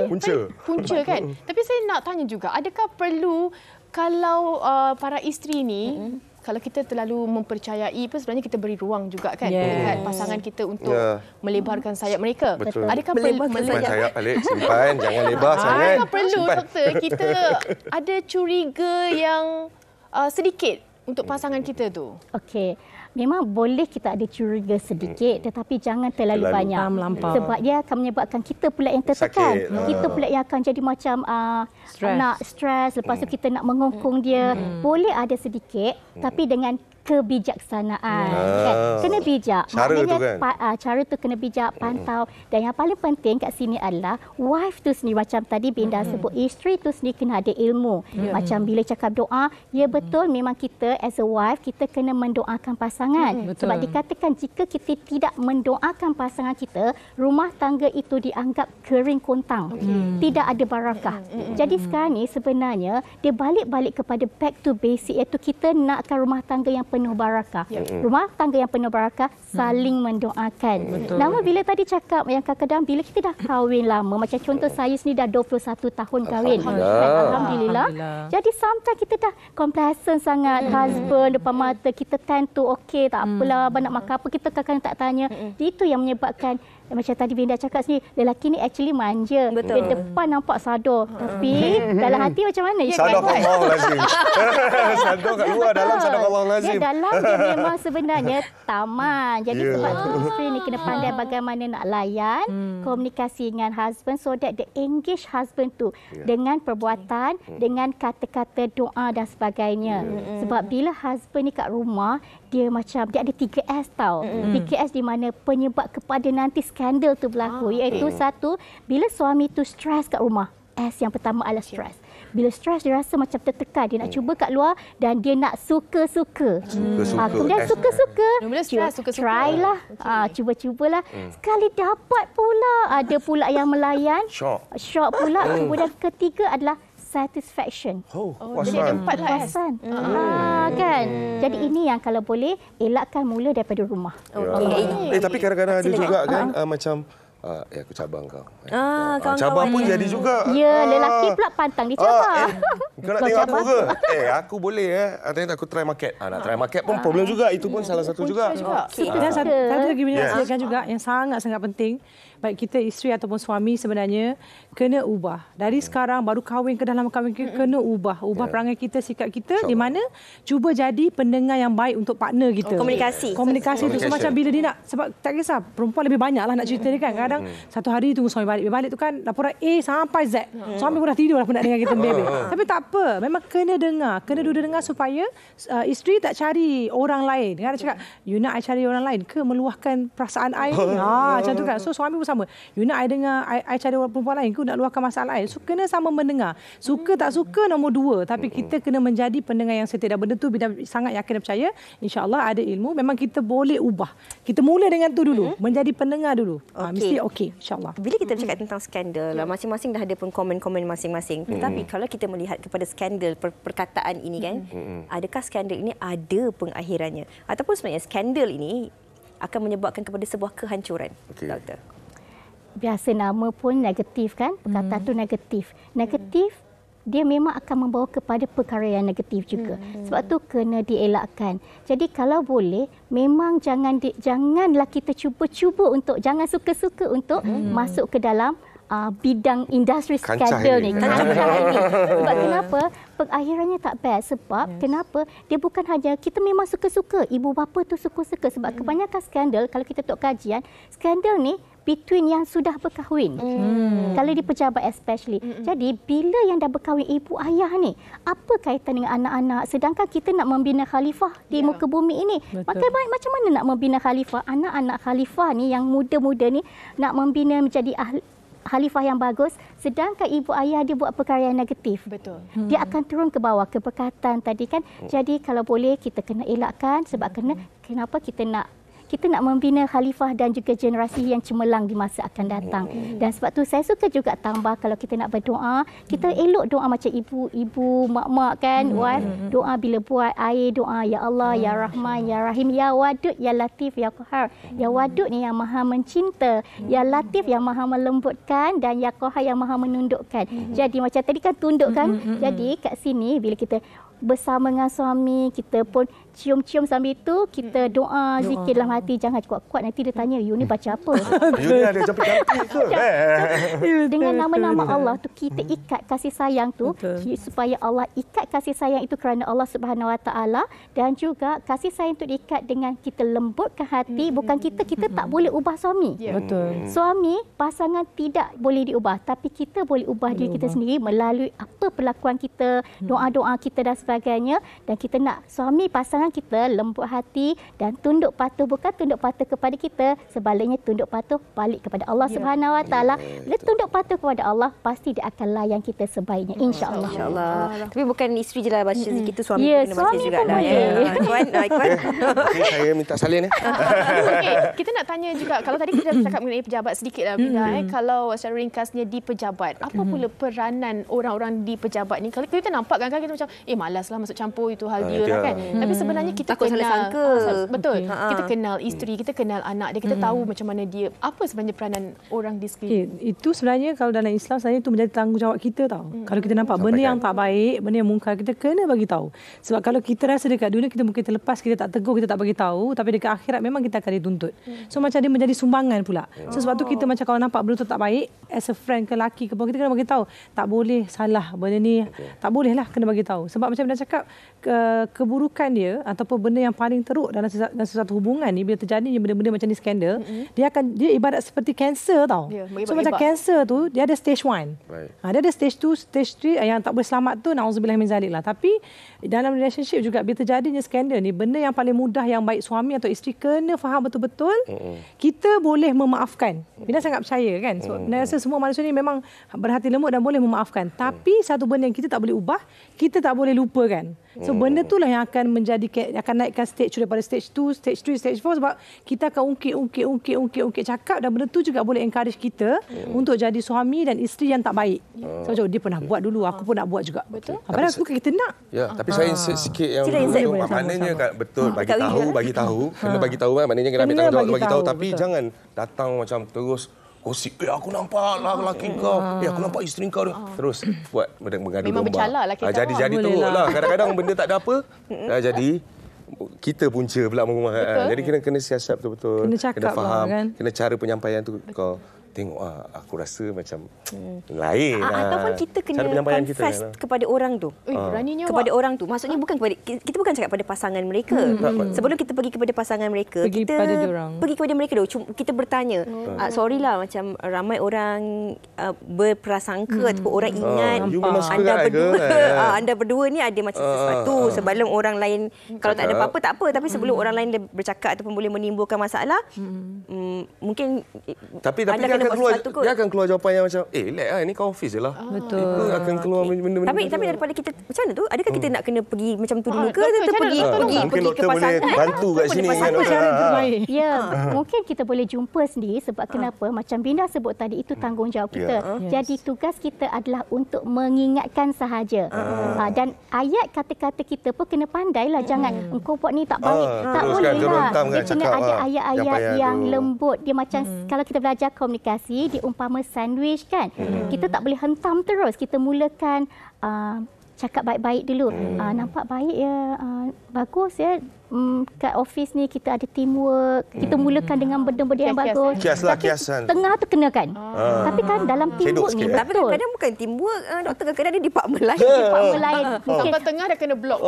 betul. Punca kan. Tapi saya nak tanya juga, adakah perlu kalau para isteri ni, kalau kita terlalu mempercayai pun sebenarnya kita beri ruang juga kan dekat pasangan kita untuk melebarkan sayap mereka. Betul. Adakah perlu sayap balik, simpan, jangan lebar sangat. Adakah perlu doktor kita ada curiga yang sedikit untuk pasangan kita tu? Okey. Memang boleh kita ada curiga sedikit tetapi jangan terlalu banyak. Sebab dia akan menyebabkan kita pula yang tertekan. Kita pula yang akan jadi macam nak stres, lepas tu kita nak mengongkong dia. Boleh ada sedikit tapi dengan kebijaksanaan. Kan? Kena bijak. Cara maknanya, tu kan? Cara tu kena bijak, pantau. Dan yang paling penting kat sini adalah wife tu sendiri, macam tadi Binda sebut, isteri tu sendiri kena ada ilmu. Macam bila cakap doa, ya betul memang kita as a wife, kita kena mendoakan pasangan. Sebab dikatakan jika kita tidak mendoakan pasangan kita, rumah tangga itu dianggap kering kontang. Tidak ada barakah. Jadi sekarang ni sebenarnya, dia balik-balik kepada back to basic, iaitu kita nakkan rumah tangga yang penuh barakah. Rumah tangga yang penuh barakah saling mendoakan. Namun bila tadi cakap yang kadang-kadang bila kita dah kahwin lama, macam contoh saya sendiri dah 21 tahun kahwin. Alhamdulillah. Jadi sometimes kita dah complacent sangat, husband depan mata kita tend to okey, tak apalah, abang nak makan apa, kita kadang-kadang tak tanya. Itu yang menyebabkan macam tadi Binda cakap sendiri, lelaki ni actually manja. Dia depan nampak sadar, tapi dalam hati macam mana? Sadar Allah lazim. Sadar kat luar, dalam sadar Allah lazim. Dalam dia memang sebenarnya taman. Jadi sebab tu isteri ni kena pandai bagaimana nak layan komunikasi dengan husband so that the engage husband tu dengan perbuatan, dengan kata-kata doa dan sebagainya. Sebab bila husband ni kat rumah, dia macam dia ada 3S tau. 3S di mana penyebab kepada nanti skandal tu berlaku, iaitu satu, bila suami tu stres kat rumah. S yang pertama adalah stres. Bila stres dia rasa macam tertekan, dia nak cuba kat luar dan dia nak suka-suka. Kemudian suka-suka, try lah, cuba-cubalah. Sekali dapat pula, ada pula yang melayan, shock pula. Kemudian ketiga adalah satisfaction. Jadi ada 4 lah. Kan? Jadi ini yang kalau boleh elakkan mula daripada rumah. Tapi kadang-kadang ada juga kan macam aku cabar kau. Cabar pun jadi juga. Ya, lelaki pula pantang dicabar. Kau nak tengok aku ke? Aku boleh aku try market. Nak try market pun problem juga. Itu pun salah satu juga. Dan satu lagi Binda nak juga yang sangat-sangat penting, baik kita isteri ataupun suami sebenarnya kena ubah. Dari sekarang baru kahwin ke dalam kahwin kena ubah perangai kita, sikap kita, di mana cuba jadi pendengar yang baik untuk partner kita. Komunikasi itu macam bila dia nak, sebab tak kisah perempuan lebih banyaklah nak cerita dia kan. Kadang satu hari tunggu suami balik tu kan laporan A sampai Z. Suami pun dah tidur dah pun nak dengar kita bebel. Tapi tak apa, memang kena dengar supaya isteri tak cari orang lain. Dia cakap, you nak I cari orang lain ke meluahkan perasaan I ni? Macam tu kan. So suami pun sama. You nak I dengar I cari orang perempuan lain ke nak luahkan masalah I? So kena sama mendengar. Suka tak suka nombor 2, tapi kita kena menjadi pendengar yang setia. Dan benda tu bila sangat yakin dan percaya, insya-Allah ada ilmu, memang kita boleh ubah. Kita mula dengan tu dulu, menjadi pendengar dulu. Mesti okey, insya-Allah. Bila kita bercakap tentang skandal, masing-masing dah ada pun komen-komen masing-masing. Tetapi kalau kita melihat kepada skandal perkataan ini kan, adakah skandal ini ada pengakhirannya? Ataupun sebenarnya skandal ini akan menyebabkan kepada sebuah kehancuran, Doktor? Biasa nama pun negatif kan, perkataan tu negatif. Dia memang akan membawa kepada perkara yang negatif juga. Sebab tu kena dielakkan. Jadi kalau boleh, memang janganlah kita cuba-cuba untuk, jangan suka-suka untuk masuk ke dalam bidang industri skandal ni. Sebab kenapa? Pengakhirannya tak best. Sebab kenapa? Dia bukan hanya kita memang suka-suka. Ibu bapa tu suka-suka. Sebab kebanyakan skandal, kalau kita tengok kajian, skandal ni between yang sudah berkahwin. Kalau di pejabat especially. Jadi bila yang dah berkahwin ibu ayah ni, apa kaitan dengan anak-anak? Sedangkan kita nak membina khalifah di muka bumi ini. Maka macam mana nak membina khalifah? Anak-anak khalifah ni yang muda-muda ni nak membina menjadi khalifah yang bagus, sedangkan ibu ayah dia buat perkara yang negatif. Dia akan turun ke bawah, ke perkataan tadi kan. Jadi kalau boleh kita kena elakkan, sebab kenapa kita nak membina khalifah dan juga generasi yang cemerlang di masa akan datang. Dan sebab tu saya suka juga tambah kalau kita nak berdoa, kita elok doa macam ibu, mak-mak kan, wife, doa bila buat air, doa ya Allah, ya Rahman, ya Rahim, ya Wadud, ya Latif, ya Qahar. Ya Wadud ni yang Maha mencinta, ya Latif yang Maha melembutkan, dan ya Qahar yang Maha menundukkan. Jadi macam tadi kan tunduk kan. Jadi kat sini bila kita bersama dengan suami, kita pun cium-cium sambil itu, kita doa, zikir dalam hati. Jangan kuat-kuat, nanti dia tanya, you ni baca apa? You ni ada cantik-cantik ke? Dengan nama-nama Allah tu, kita ikat kasih sayang tu, supaya Allah ikat kasih sayang itu kerana Allah Subhanahu Wa Taala, dan juga kasih sayang itu diikat dengan kita lembutkan hati. Bukan kita tak boleh ubah suami. Betul. Suami, pasangan tidak boleh diubah, tapi kita boleh ubah diri kita sendiri melalui apa perlakuan kita, doa-doa kita dan sebagainya. Dan kita nak suami, pasangan kita lembut hati dan tunduk patuh. Bukan tunduk patuh kepada kita, sebaliknya tunduk patuh balik kepada Allah Subhanahu Wa Taala. Bila tunduk patuh kepada Allah, pasti dia akan layan kita sebaiknya, insya-Allah. InsyaAllah. Tapi bukan isteri je lah baca zikir tu, suami Ya, pun kena baca suami juga pun lah. boleh. Ikhwan, Ikhwan. Okay, saya minta salin. Okay, kita nak tanya juga, kalau tadi kita cakap mengenai pejabat sedikit lah, Bina. Kalau secara ringkasnya di pejabat, apa pula peranan orang-orang di pejabat ni? Kalau kita nampak kan kita macam, malaslah masuk campur, itu hal dia lah kan. Tapi sebenarnya kita takut salah sangka. Betul. Kita kenal isteri, kita kenal anak dia, kita tahu macam mana dia. Apa sebenarnya peranan orang di sekeliling? Itu sebenarnya kalau dalam Islam sebenarnya itu menjadi tanggungjawab kita tau. Kalau kita nampak benda yang tak baik, benda yang mungkar, kita kena bagi tahu. Sebab kalau kita rasa dekat dunia kita mungkin terlepas, kita tak tegur, kita tak bagi tahu, tapi dekat akhirat memang kita akan dituntut. So macam dia menjadi sumbangan pula. So sebab tu kita macam kalau nampak benda tu tak baik, as a friend ke lelaki ke, kita kena bagi tahu. Tak boleh salah benda ni. Tak boleh lah, kena bagi tahu. Sebab macam Bina cakap, keburukan dia ataupun benda yang paling teruk dalam sesuatu hubungan ni, bila terjadi benda-benda macam ni, skandal, dia ibarat seperti kanser tau. So macam kanser tu, dia ada stage 1. Dia ada stage 2, stage 3 yang tak boleh selamat tu, na'udzubillah min zalik lah. Tapi dalam relationship juga, bila terjadinya skandal ni, benda yang paling mudah yang baik suami atau isteri kena faham betul-betul, kita boleh memaafkan. Bina sangat percaya kan. So, Bina rasa semua manusia ni memang berhati lembut dan boleh memaafkan. Tapi satu benda yang kita tak boleh ubah, kita tak boleh lupakan. So benda itulah yang akan akan naikkan stage daripada stage 2, stage 3, stage 4, sebab kita akan ungkit cakap, dan benda tu juga boleh encourage kita untuk jadi suami dan isteri yang tak baik. So macam dia pernah buat dulu, aku pun nak buat juga. Betul. Padahal bukan kita nak. Ya, tapi saya insert sikit yang dulu, maknanya betul bagi tahu, kena bagi tahu kan, maknanya kena ambil tanggungjawab bagi tahu, tapi jangan datang macam terus gosip, aku nampak lah lelaki kau, aku nampak isteri kau terus buat mengadu domba. Memang bercala lelaki kau. Jadi teruk lah. Kadang-kadang benda tak ada apa, jadi kita punca pula rumah. Jadi kena siasat betul-betul. Kena faham, kan? Kena cara penyampaian tu kau tengok, aku rasa macam lain. Ataupun kita kena confess kepada orang tu. Kepada orang tu. Maksudnya bukan kepada, kita bukan cakap pada pasangan mereka. Sebelum kita pergi kepada pasangan mereka, kita pergi kepada mereka dulu. Kita bertanya, sorry lah, macam ramai orang berprasangka ataupun orang ingat anda berdua ni ada macam sesuatu. Sebelum orang lain, kalau tak ada apa-apa tak apa, tapi sebelum orang lain bercakap ataupun boleh menimbulkan masalah, mungkin tapi dia akan keluar jawapan yang macam, relax lah, ni kau office je lah. Betul. Itu akan keluar benda-benda. Tapi daripada kita macam mana tu? Adakah kita nak kena pergi macam tu dulu ke? Atau pergi ke pasangan? Bantu kat sini kan. Ya, mungkin kita boleh jumpa sendiri. Sebab kenapa? Macam Bina sebut tadi, itu tanggungjawab kita. Jadi tugas kita adalah untuk mengingatkan sahaja. Dan ayat kata-kata kita pun kena pandailah. Jangan engkau buat ni tak baik. Tak boleh lah. Dia kena ada ayat-ayat yang lembut. Dia macam kalau kita belajar komunikasi, dia umpama sandwich kan. Kita tak boleh hentam terus. Kita mulakan cakap baik-baik dulu. Nampak baik ya, bagus ya. Kat office ni kita ada teamwork. Kita mulakan dengan benda-benda yang bagus. Kiasan. Tengah tu kenakan. Tapi kan dalam teamwork ni, tapi kadang-kadang bukan teamwork, doktor, kadang-kadang dia department lain. Mungkin tengah dah kena blok.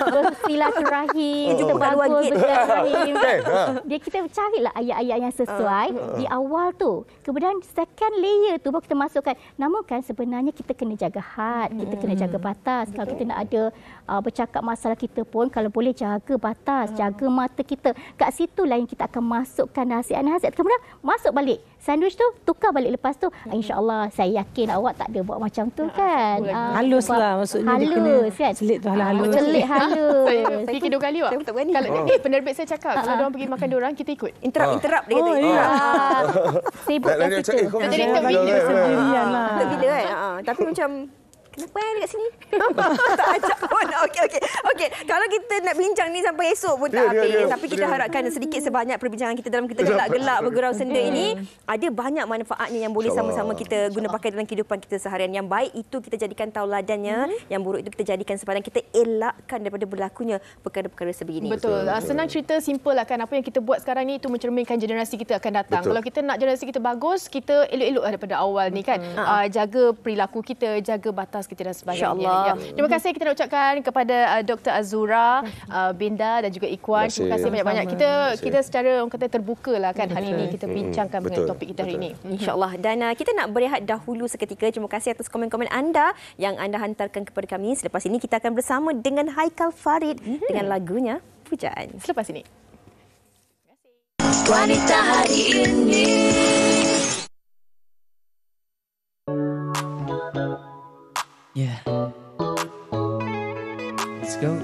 Bersilaturahim, kita bagus bersilaturahim. Dia kita carilah ayat-ayat yang sesuai di awal tu. Kemudian second layer tu baru kita masukkan. Namun kan sebenarnya kita kena jaga had, kita kena jaga batas. Kalau kita nak ada bercakap masalah kita pun, kalau boleh jaga batas, jaga mata kita. Kat situlah yang kita akan masukkan nasihat-nasihat. Kemudian masuk balik. Sandwich tu tukar balik lepas tu. InsyaAllah saya yakin awak tak ada buat macam tu kan. Halus lah maksudnya. Halus kan. Selit tu halus. Selit halus. Saya fikir 2 kali awak. Saya tak berani. Kalau penerbit saya cakap, kalau diorang pergi makan diorang, kita ikut. Interrupt dia kata. Sibuk kan kita. Jadi kita bila Bila kan. Tapi macam Kenapa dekat sini? Tak ajak pun. Okey. Kalau kita nak bincang ni sampai esok pun tak habis. Tapi kita harapkan sedikit sebanyak perbincangan kita dalam kita gelak-gelak bergurau senda ini ada banyak manfaatnya yang boleh sama-sama kita guna pakai dalam kehidupan kita seharian. Yang baik itu kita jadikan tauladannya, yang buruk itu kita jadikan sepadan. Kita elakkan daripada berlakunya perkara-perkara sebegini. Betul. Senang cerita, simple lah kan. Apa yang kita buat sekarang ni itu mencerminkan generasi kita akan datang. Kalau kita nak generasi kita bagus, kita elok-elok daripada awal ni kan. Jaga perilaku kita, jaga batas kita dan sebagainya. Terima kasih kita nak ucapkan kepada Dr. Azura, Binda dan juga Ikhwan. Terima kasih banyak-banyak. Kita secara orang kata terbuka lah kan hari ini kita bincangkan mengenai topik kita hari ini. InsyaAllah. Dan kita nak berehat dahulu seketika. Terima kasih atas komen-komen anda yang anda hantarkan kepada kami. Selepas ini kita akan bersama dengan Haikal Farid dengan lagunya Pujaan. Selepas ini. Wanita hari ini. Yeah. Let's go.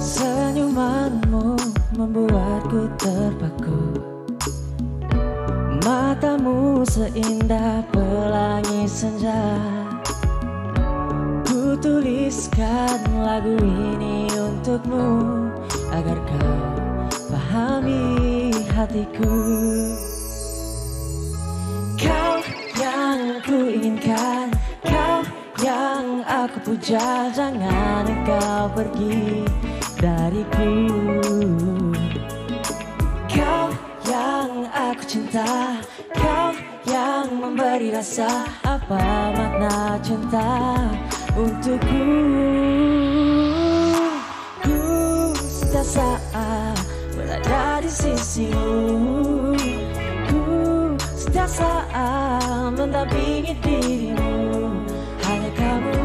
Senyumanmu membuatku terpaku. Matamu seindah pelangi senja. Ku tuliskan lagu ini untukmu agar kau pahami hatiku. Kau yang ku inginkan, kau yang aku puja. Jangan engkau pergi dariku. Kau yang aku cinta, kau yang memberi rasa. Apa makna cinta untukku? Ku setiap saat berada di sisimu. Ku setiap saat mendampingi dirimu. Hanya kamu,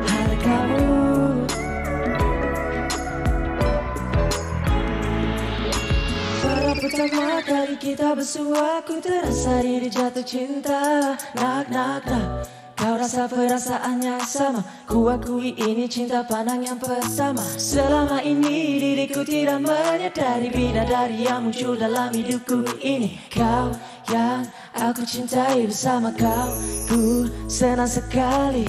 hanya kamu. Pada pertama kali kita bersua, ku terasa diri jatuh cinta. Nak, nak, nak. Kau rasa perasaan yang sama. Ku akui ini cinta pandang yang pertama. Selama ini diriku tidak menyadari bidadari yang muncul dalam hidupku ini. Kau yang aku cintai, bersama kau ku senang sekali.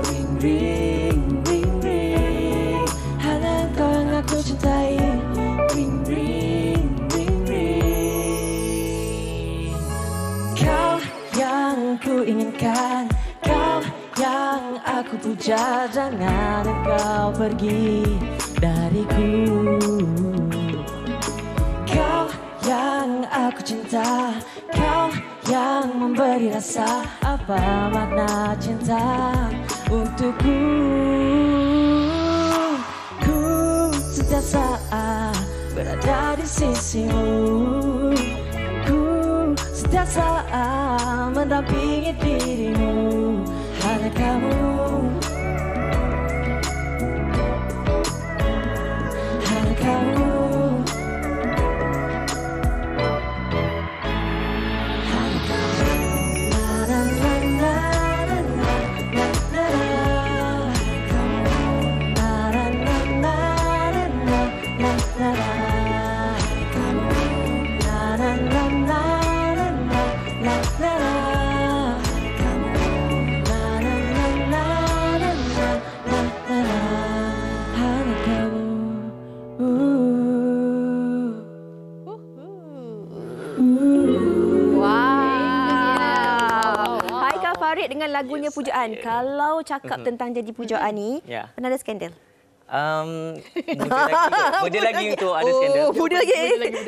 Ring, ring, ring, ring. Hanya kau yang aku cintai. Ring, ring, ring, ring. Kau yang ku inginkan, kau yang aku puja. Jangan engkau pergi dariku. Kau yang aku cinta, kau yang memberi rasa. Apa makna cinta untukku? Ku setiap saat berada di sisimu. Ku setiap saat mendampingi dirimu. Hanya kamu, hanya kamu. Dengan lagunya Pujaan. Kalau cakap tentang jadi pujaan ni, pernah ada skandal? Muda lagi untuk ada skandal. Muda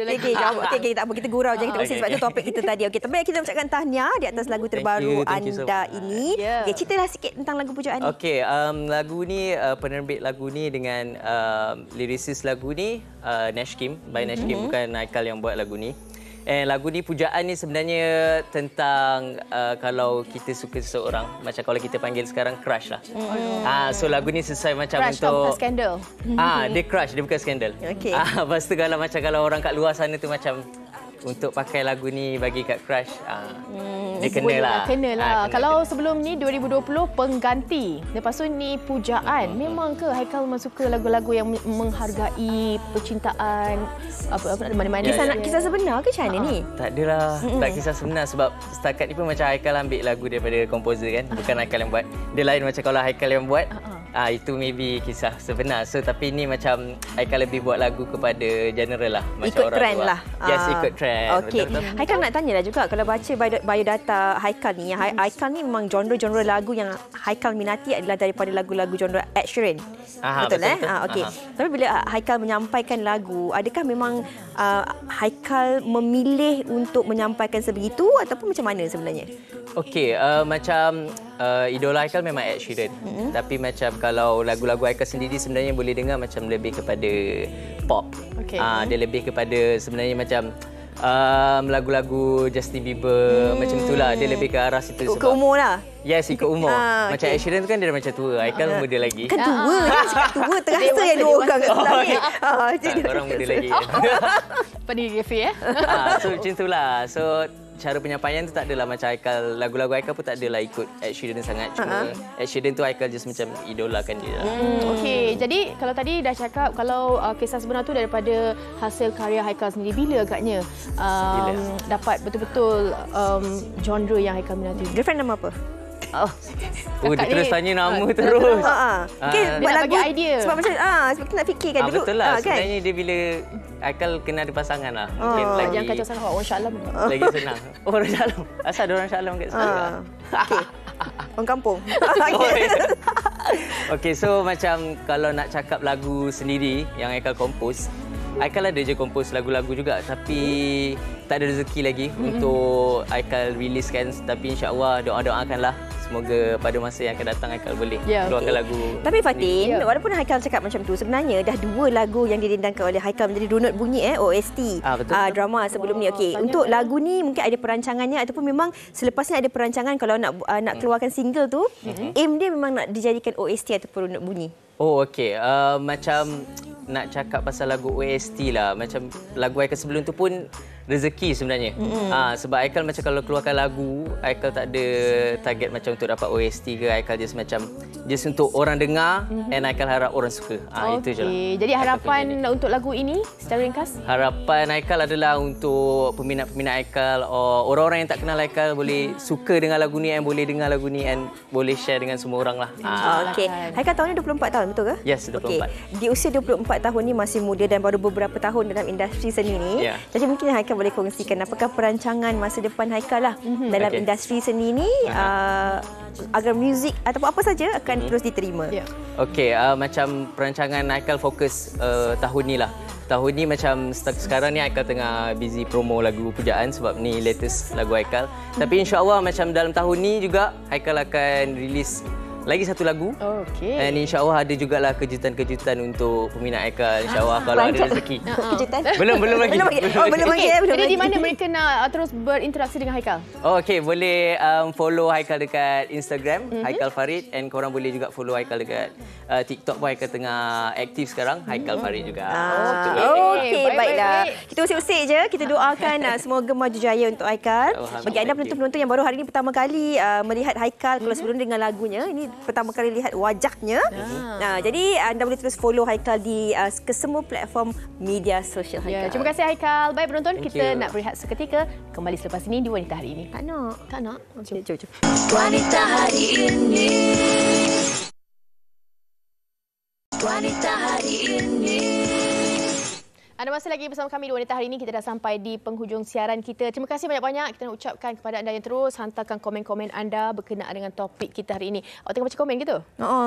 lagi. Okey, tak apa, kita gurau je, kita bersih sebab itu topik kita tadi. Okey, tapi kita ucapkan tahniah di atas lagu terbaru anda ini. Okey, ceritalah sikit tentang lagu Pujaan ni. Okey, lagu ni penerbit lagu ni dengan lyricist lagu ni Nash Kim, by Nash Kim, bukan Haikal yang buat lagu ni. Lagu ni Pujaan ni sebenarnya tentang kalau kita suka seseorang, macam kalau kita panggil sekarang crush lah. So lagu ni sesuai macam crush untuk bukan skandal. Dia crush, dia bukan skandal. Okay. Lepas tu kalau macam kalau orang kat luar sana tu macam untuk pakai lagu ni bagi kat crush, dia kenalah. Kenalah. Kalau sebelum ni 2020 pengganti. Lepas tu ni pujaan. Memang ke Haikal memang suka lagu-lagu yang menghargai percintaan apa mana-mana. Kisah sebenar ke macam mana ni? Tak adalah. Tak kisah sebenar sebab setakat ni pun macam Haikal ambil lagu daripada komposer kan. Bukan Haikal yang buat. Dia lain macam kalau Haikal yang buat. Itu maybe kisah sebenar. So tapi ni macam Haikal lebih buat lagu kepada general lah. Macam ikut orang trend tua. lah. Yes, ikut trend. Okey. Haikal nak tanyalah juga kalau baca biodata Haikal ni, Haikal ni memang genre lagu yang Haikal minati adalah daripada lagu-lagu genre Ed Sheeran. Betul. Okey. Tapi bila Haikal menyampaikan lagu, adakah memang Haikal memilih untuk menyampaikan sebegitu ataupun macam mana sebenarnya? Okey, macam idola Haikal memang Ed Sheeran. Tapi macam kalau lagu-lagu Haikal sendiri sebenarnya boleh dengar macam lebih kepada pop. Dia lebih kepada sebenarnya macam lagu-lagu Justin Bieber macam itulah. Dia lebih ke arah situ sebab ke umur lah. Yes, ikut umur. Macam Ed Sheeran tu kan dia dah macam tua. Haikal muda lagi. Kan tua. Dia cakap tua terasa yang dua orang kat sebelah ni. Orang muda lagi. Pendigrafi So macam itulah. So cara penyampaian tu tak adalah macam Haikal, lagu-lagu Haikal pun tak adalah ikut Ed Sheeran sangat. Cuma Ed Sheeran tu Haikal just macam idolakan dia. Okey, jadi kalau tadi dah cakap kalau kisah sebenar tu daripada hasil karya Haikal sendiri, bila agaknya dapat betul-betul genre yang Haikal minati? Girlfriend nama apa? Dia terus tanya nama terus. Okay, dia nak bagi idea. Sebab macam sebab kita nak fikirkan dulu. Betul lah. Kan? Sebenarnya dia bila Haikal kena ada pasangan lah. Jangan kacau sangat orang Shah Alam. Lagi senang. Orang Shah Alam. Asal ada orang Shah Alam kat sini. Okey. Orang kampung. Okey, so macam kalau nak cakap lagu sendiri yang Haikal kompos, Haikal ada je kompos lagu-lagu juga tapi tak ada rezeki lagi untuk Haikal riliskan. Tapi insya-Allah doa-doakanlah semoga pada masa yang akan datang Haikal boleh keluarkan lagu. Tapi Fatin, walaupun Haikal cakap macam tu, sebenarnya dah 2 lagu yang didendangkan oleh Haikal menjadi runut bunyi OST drama sebelum ni. Okey, untuk lagu ni mungkin ada perancangannya ataupun memang selepas ni ada perancangan kalau nak keluarkan single tu, aim dia memang nak dijadikan OST ataupun runut bunyi. Okey. Macam nak cakap pasal lagu OST lah. Macam lagu Haikal sebelum tu pun rezeki sebenarnya. Sebab Haikal macam kalau keluarkan lagu, Haikal tak ada target macam untuk dapat OST ke. Haikal just macam untuk orang dengar and Haikal harap orang suka. Itu je lah. Jadi harapan untuk lagu ini secara ringkas? Harapan Haikal adalah untuk peminat-peminat Haikal, orang-orang yang tak kenal Haikal boleh suka dengan lagu ni and boleh dengar lagu ni and boleh share dengan semua orang lah. Okey. Haikal tahun ni 24 tahun, betul ke? Yes, 24. Okay. Di usia 24 tahun ni masih muda dan baru beberapa tahun dalam industri seni ni. Jadi mungkin Haikal boleh kongsikan apakah perancangan masa depan Haikal lah dalam industri seni ni agar muzik ataupun apa saja akan terus diterima. Okey, macam perancangan Haikal fokus tahun ni lah. Tahun ni macam sekarang ni Haikal tengah busy promo lagu Pujaan sebab ni latest lagu Haikal. Tapi insya-Allah macam dalam tahun ni juga Haikal akan release lagi satu lagu. Dan insya-Allah ada jugalah kejutan-kejutan untuk peminat Haikal insya-Allah kalau ada rezeki. Kejutan? Belum lagi. Belum lagi. Jadi di mana mereka nak terus berinteraksi dengan Haikal? Okey, boleh follow Haikal dekat Instagram Haikal Farid and korang boleh juga follow Haikal dekat TikTok pun Haikal tengah aktif sekarang Haikal Farid juga. Okey, baiklah. Kita usik-usik je. Kita doakan semoga maju jaya untuk Haikal. Bagi anda penonton-penonton yang baru hari ini pertama kali melihat Haikal, kalau sebelum dengan lagunya, ini pertama kali lihat wajahnya. Jadi anda boleh terus follow Haikal di kesemua platform media sosial Haikal. Terima kasih Haikal. Baik penonton, kita nak berehat seketika. Kembali selepas ini di Wanita Hari Ini. Tak nak. Tak nak? Jom. Wanita Hari Ini. Wanita Hari Ini. Anda masih lagi bersama kami di Wanita Hari Ini. Kita dah sampai di penghujung siaran kita. Terima kasih banyak-banyak. Kita nak ucapkan kepada anda yang terus hantarkan komen-komen anda berkenaan dengan topik kita hari ini. Awak tengah baca komen gitu?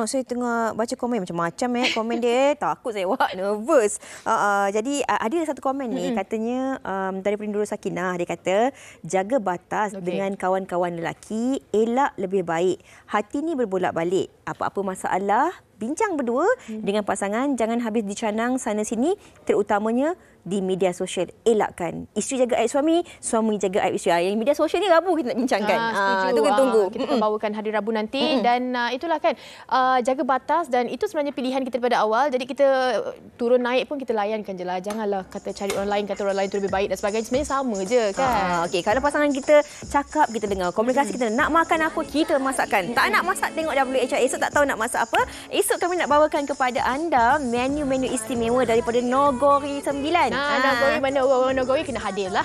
Saya tengah baca komen macam-macam komen dia. Takut saya nervous. Jadi ada satu komen ni katanya daripada Nurul Sakinah. Dia kata, jaga batas dengan kawan-kawan lelaki, elak lebih baik. Hati ni berbolak-balik. Apa-apa masalah, bincang berdua dengan pasangan, jangan habis dicanang sana sini, terutamanya di media sosial. Elakkan. Isteri jaga aib suami, suami jaga aib isteri. Yang media sosial ni Rabu kita nak bincangkan. Itu kita tunggu. Kita akan bawakan hari Rabu nanti dan itulah kan, jaga batas dan itu sebenarnya pilihan kita daripada awal. Jadi kita turun naik pun kita layankan je lah. Janganlah kata cari orang lain, kata orang lain tu lebih baik dan sebagainya. Sebenarnya sama je kan. Okey, kalau pasangan kita cakap, kita dengar. Komunikasi kita nak makan apa, kita masakkan. Tak nak masak, tengok WHR. Esok tak tahu nak masak apa. Esok kami nak bawakan kepada anda menu-menu istimewa daripada Nogori 9. Nogori, mana orang Nogori kena hadir lah.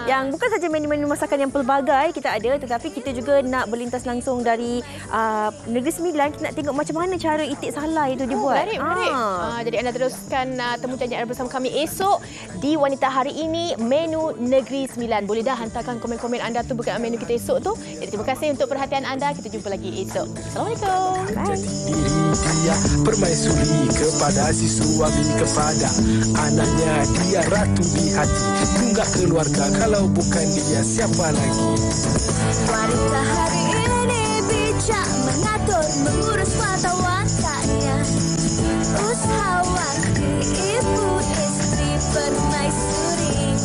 Yang bukan saja menu-menu masakan yang pelbagai kita ada, tetapi kita juga nak berlintas langsung dari Negeri Sembilan. Kita nak tengok macam mana cara itik salai itu dibuat. Menarik. Jadi anda teruskan temu janji anda bersama kami esok di Wanita Hari Ini, menu Negeri Sembilan. Boleh dah hantarkan komen-komen anda tu berkaitan menu kita esok tu. Jadi terima kasih untuk perhatian anda. Kita jumpa lagi esok. Assalamualaikum. Jati diri dia permaisuri kepada si suami, kepada anaknya dia ratu di hati. Tunggak keluarga, kalau bukan dia siapa lagi? Wanita hari ini bijak mengatur, mengurus mata wataknya. Usahawati, ibu istri permaisuri.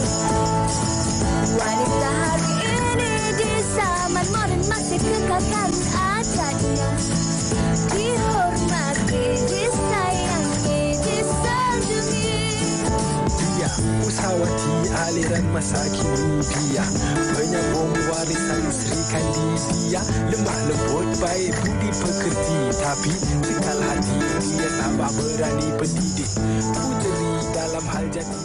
Wanita hari ini di zaman modern masih kekalkan adatnya. Dihormati, disayangi, disanjungi. Dia usahawati aliran masa kini, dia penyambung warisan Sri Kandi. Dia lemah lembut, baik budi pekerti, tapi tekal hati dia tabah berani pendidik. Puteri dalam hal jati.